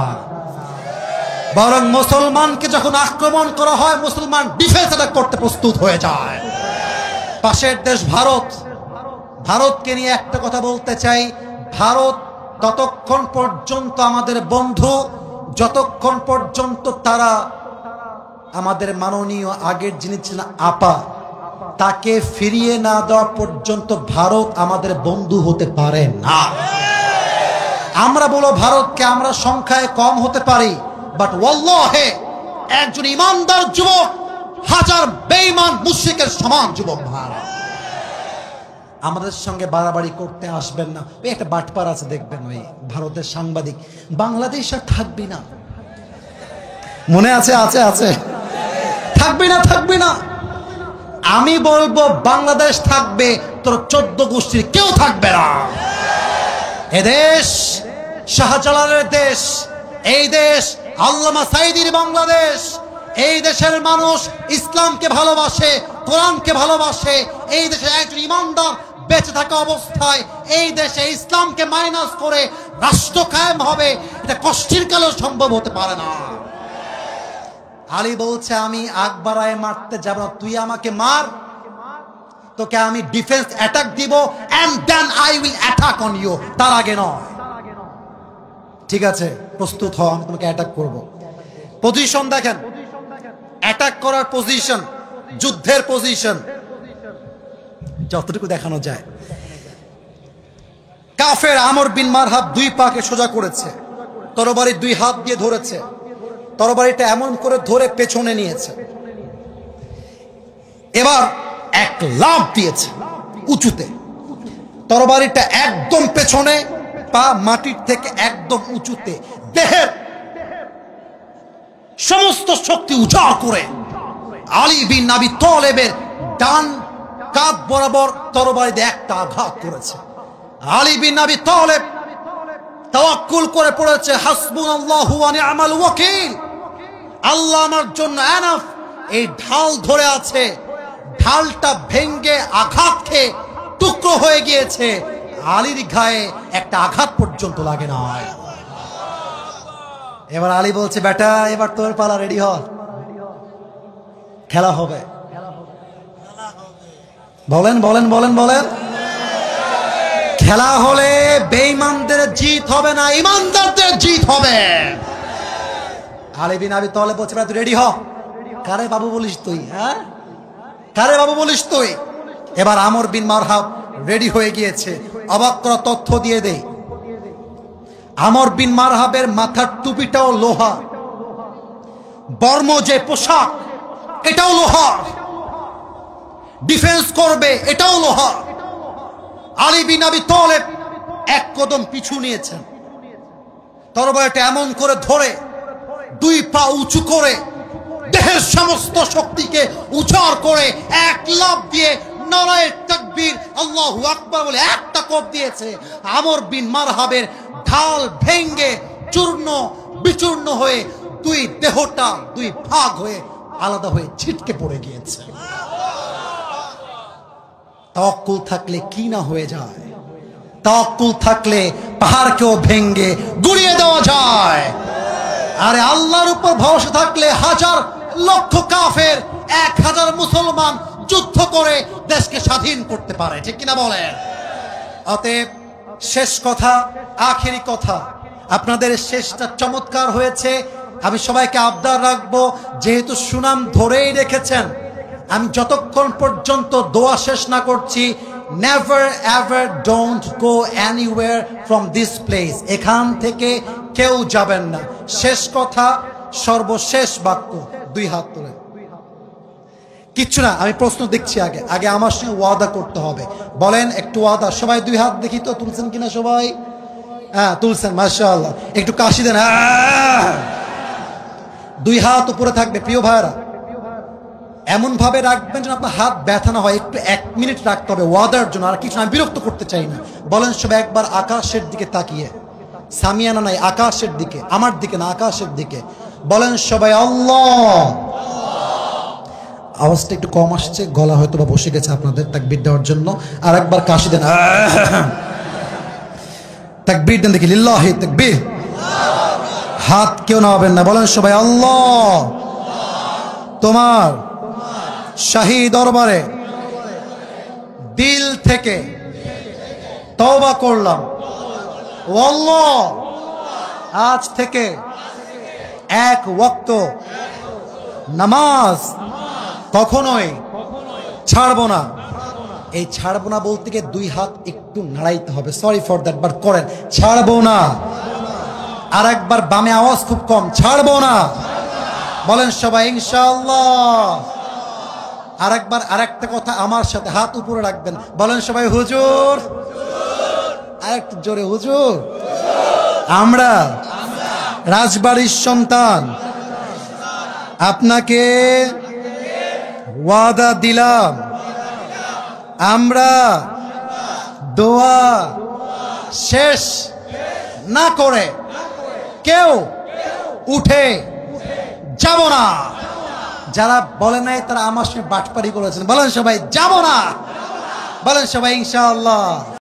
বরং মুসলমানকে যখন আক্রমণ করা হয় মুসলমান ডিফেন্স অ্যাটাক করতে প্রস্তুত হয়ে যায়। পাশের দেশ ভারত, ভারতকে নিয়ে একটা কথা বলতে চাই, ভারত ততক্ষণ পর্যন্ত আমাদের বন্ধু যতক্ষণ পর্যন্ত তারা আমাদের মাননীয় আগের যিনি ছিলেন আপা তাকে ফিরিয়ে না দেওয়া পর্যন্ত ভারত আমাদের বন্ধু হতে পারে না। আমরা বলো ভারতকে আমরা সংখ্যায় কম হতে পারি, বাট ওয়াল্লাহে একজন ইমানদার যুবক হাজার বেঈমান মুশরিকের সমান যুবক ভারত। আমাদের সঙ্গে বাড়াবাড়ি করতে আসবেন না। ওই একটা বাটপার আছে দেখবেন, ওই ভারতের সাংবাদিক, বাংলাদেশ আর থাকবি না, মনে আছে? আছে আছে, থাকবি না থাকবি না। আমি বলবো বাংলাদেশ থাকবে, তোর 14 গোষ্ঠীর কেউ থাকবে না। এদেশ শাহজালালের দেশ, এই দেশ আল্লামা সাঈদীর বাংলাদেশ। এই দেশের মানুষ ইসলামকে ভালোবাসে, কোরআনকে ভালোবাসে। এই দেশে একজন ইমানদার বেঁচে থাকা অবস্থায় এই দেশে ইসলামকে মাইনাস করে রাষ্ট্র কায়েম হবে, এটা কষ্টের কালেও সম্ভব হতে পারে না। আলী বলছে আমি আগ বাড়ায় মারতে যাব না, তুই আমাকে মার, তোকে আমি ডিফেন্স অ্যাটাক দিব, and then I will attack on you, তার আগে নয়। ঠিক আছে প্রস্তুত হও, আমি তোমাকে অ্যাটাক করব। পজিশন দেখেন, অ্যাটাক করার পজিশন, যুদ্ধের পজিশন যতটুকু দেখানো যায়। কাফের আমর বিন মারহাব দুই পাকে সোজা করেছে, তরবারি দুই হাত দিয়ে ধরেছে, তরবারিটা এমন করে ধরে পেছনে নিয়েছে, এবার এক লাফ দিয়েছে উঁচুতে, তরবারিটা একদম পেছনে, পা মাটির থেকে একদম উঁচুতে, দেহের সমস্ত শক্তি উজাড় করে আলী বিন আবি তালেবের ডান কাঁধ বরাবর তরবারি দিয়ে একটা আঘাত করেছে। আলী বিন আবি তালেব তাওয়াক্কুল করে পড়েছে হাসবুনাল্লাহু ওয়া নি'মাল ওয়াকিল, আল্লাহ আমার জন্য এনাফ। এই ঢাল ধরে আছে, ঢালটা ভেঙ্গে আঘাত খেয়ে টুকরো হয়ে গিয়েছে, আলীর গায়ে একটা আঘাত পর্যন্ত লাগে না। এবার আলী বলছে বেটা এবার তোর পালা, রেডি হ, খেলা হবে। বলেন বলেন বলেন বলেন। খেলা হলে বেঈমানদের জিত হবে না, ইমানদারদের জিত হবে। আলী বিন আবি তালেব বলছে তুই রেডি হ। কারে বাবু বলিস তুই? হ্যাঁ, কারে বাবু বলিস তুই? এবার আমর বিন মারহাব রেডি হয়ে গিয়েছে। অবাক করা তথ্য দিয়ে দেই, আমর বিন মারহাবের মাথার টুপিটাও লোহা, বর্ম যে পোশাক এটাও লোহার, ডিফেন্স করবে এটাও লোহার। আলী বিন আবি তালেব এক কদম পিছু নিয়েছেন, তরবারিটা এমন করে ধরে দুই পা উঁচু করে দেহের সমস্ত শক্তিকে উজাড় করে এক লাফ দিয়ে নারায়ে তাকবীর আল্লাহু আকবার বলে একটা কোপ দিয়েছে। আমর বিন মারহাবের ঢাল ভেঙ্গে চূর্ণ বিচূর্ণ হয়ে দুই দেহটা দুই ভাগ হয়ে আলাদা হয়ে ছিটকে পড়ে গিয়েছে। তাওয়াক্কুল থাকলে কি না হয়ে যায়, তাওয়াক্কুল থাকলে পাহাড়কেও ভেঙ্গে গুড়িয়ে দেওয়া যায়। আরে আল্লাহর উপর ভরসা থাকলে হাজার লক্ষ কাফের 1000 মুসলমান যুদ্ধ করে দেশকে স্বাধীন করতে পারে, ঠিক কিনা বলেন? অতএব শেষ কথা, আখেরি কথা, আপনাদের শেষটা চমৎকার হয়েছে। আমি সবাইকে আবদার রাখবো, যেহেতু সুনাম ধরেই রেখেছেন, আমি যতক্ষণ পর্যন্ত দোয়া শেষ না করছি, never ever don't go anywhere from this place. এখান থেকে কেউ যাবেন না। শেষ কথা, সর্বশেষ বাক্য, দুই হাত তুলে। কিচ্ছু না, আমি প্রশ্ন দেখছি, আগে আমার সঙ্গে ওয়াদা করতে হবে। বলেন একটু ওয়াদা। সবাই দুই হাত দেখি তো, তুলছেন কিনা সবাই? হ্যাঁ তুলছেন, মাশাআল্লাহ। একটু কাশি দেন। দুই হাত উপরে থাকবে। প্রিয় ভাইরা, এমন ভাবে রাখবেন যেন আপনার হাত ব্যথা না হয়। একটু 1 মিনিট রাখতে হবে ওয়াদার জন্য, আর কিছু আমি বিরক্ত করতে চাই না। বলেন সবাই একবার আকাশের দিকে তাকিয়ে, সামিয়ানা নাই, আকাশের দিকে, আমার দিকে না, আকাশের দিকে। বলেন সবাই আল্লাহ। আওয়াজটা একটু কম আসছে, গলা হয়তো বা বসে গেছে আপনাদের তাকবীর দেওয়ার জন্য। আর একবার কাশি দেন, তাকবীর দেন দেখি, লিল্লাহি তাকবীর। হাত কেউ নামাবেন না। বলেন সবাই আল্লাহ, তোমার শাহী দরবারে দিল থেকে তওবা করলাম। ও আল্লাহ, আজ থেকে 1 ওয়াক্ত নামাজ কখনোই ছাড়বো না। এই ছাড়বো না বলতে গিয়ে 2 হাত একটু নাড়াইতে হবে, সরি ফর দ্যাট, বাট করেন, ছাড়বো না। আর একবার বামে আওয়াজ খুব কম, ছাড়বো না। বলেন সবাই ইনশাআল্লাহ। আর একবার আরেকটা কথা আমার সাথে, হাত উপরে রাখবেন। বলেন সবাই হুজুর। আর একটু জোরে, হুজুর। আমরা রাজবাড়ির সন্তান, আপনাকে ওয়াদা দিলাম, আমরা দোয়া শেষ না করে কেউ উঠে যাব না। যারা বলে নাই তারা আমার সঙ্গে বাটপারি করেছেন। বলেন সবাই যাব না। বলেন সবাই ইনশাআল্লাহ।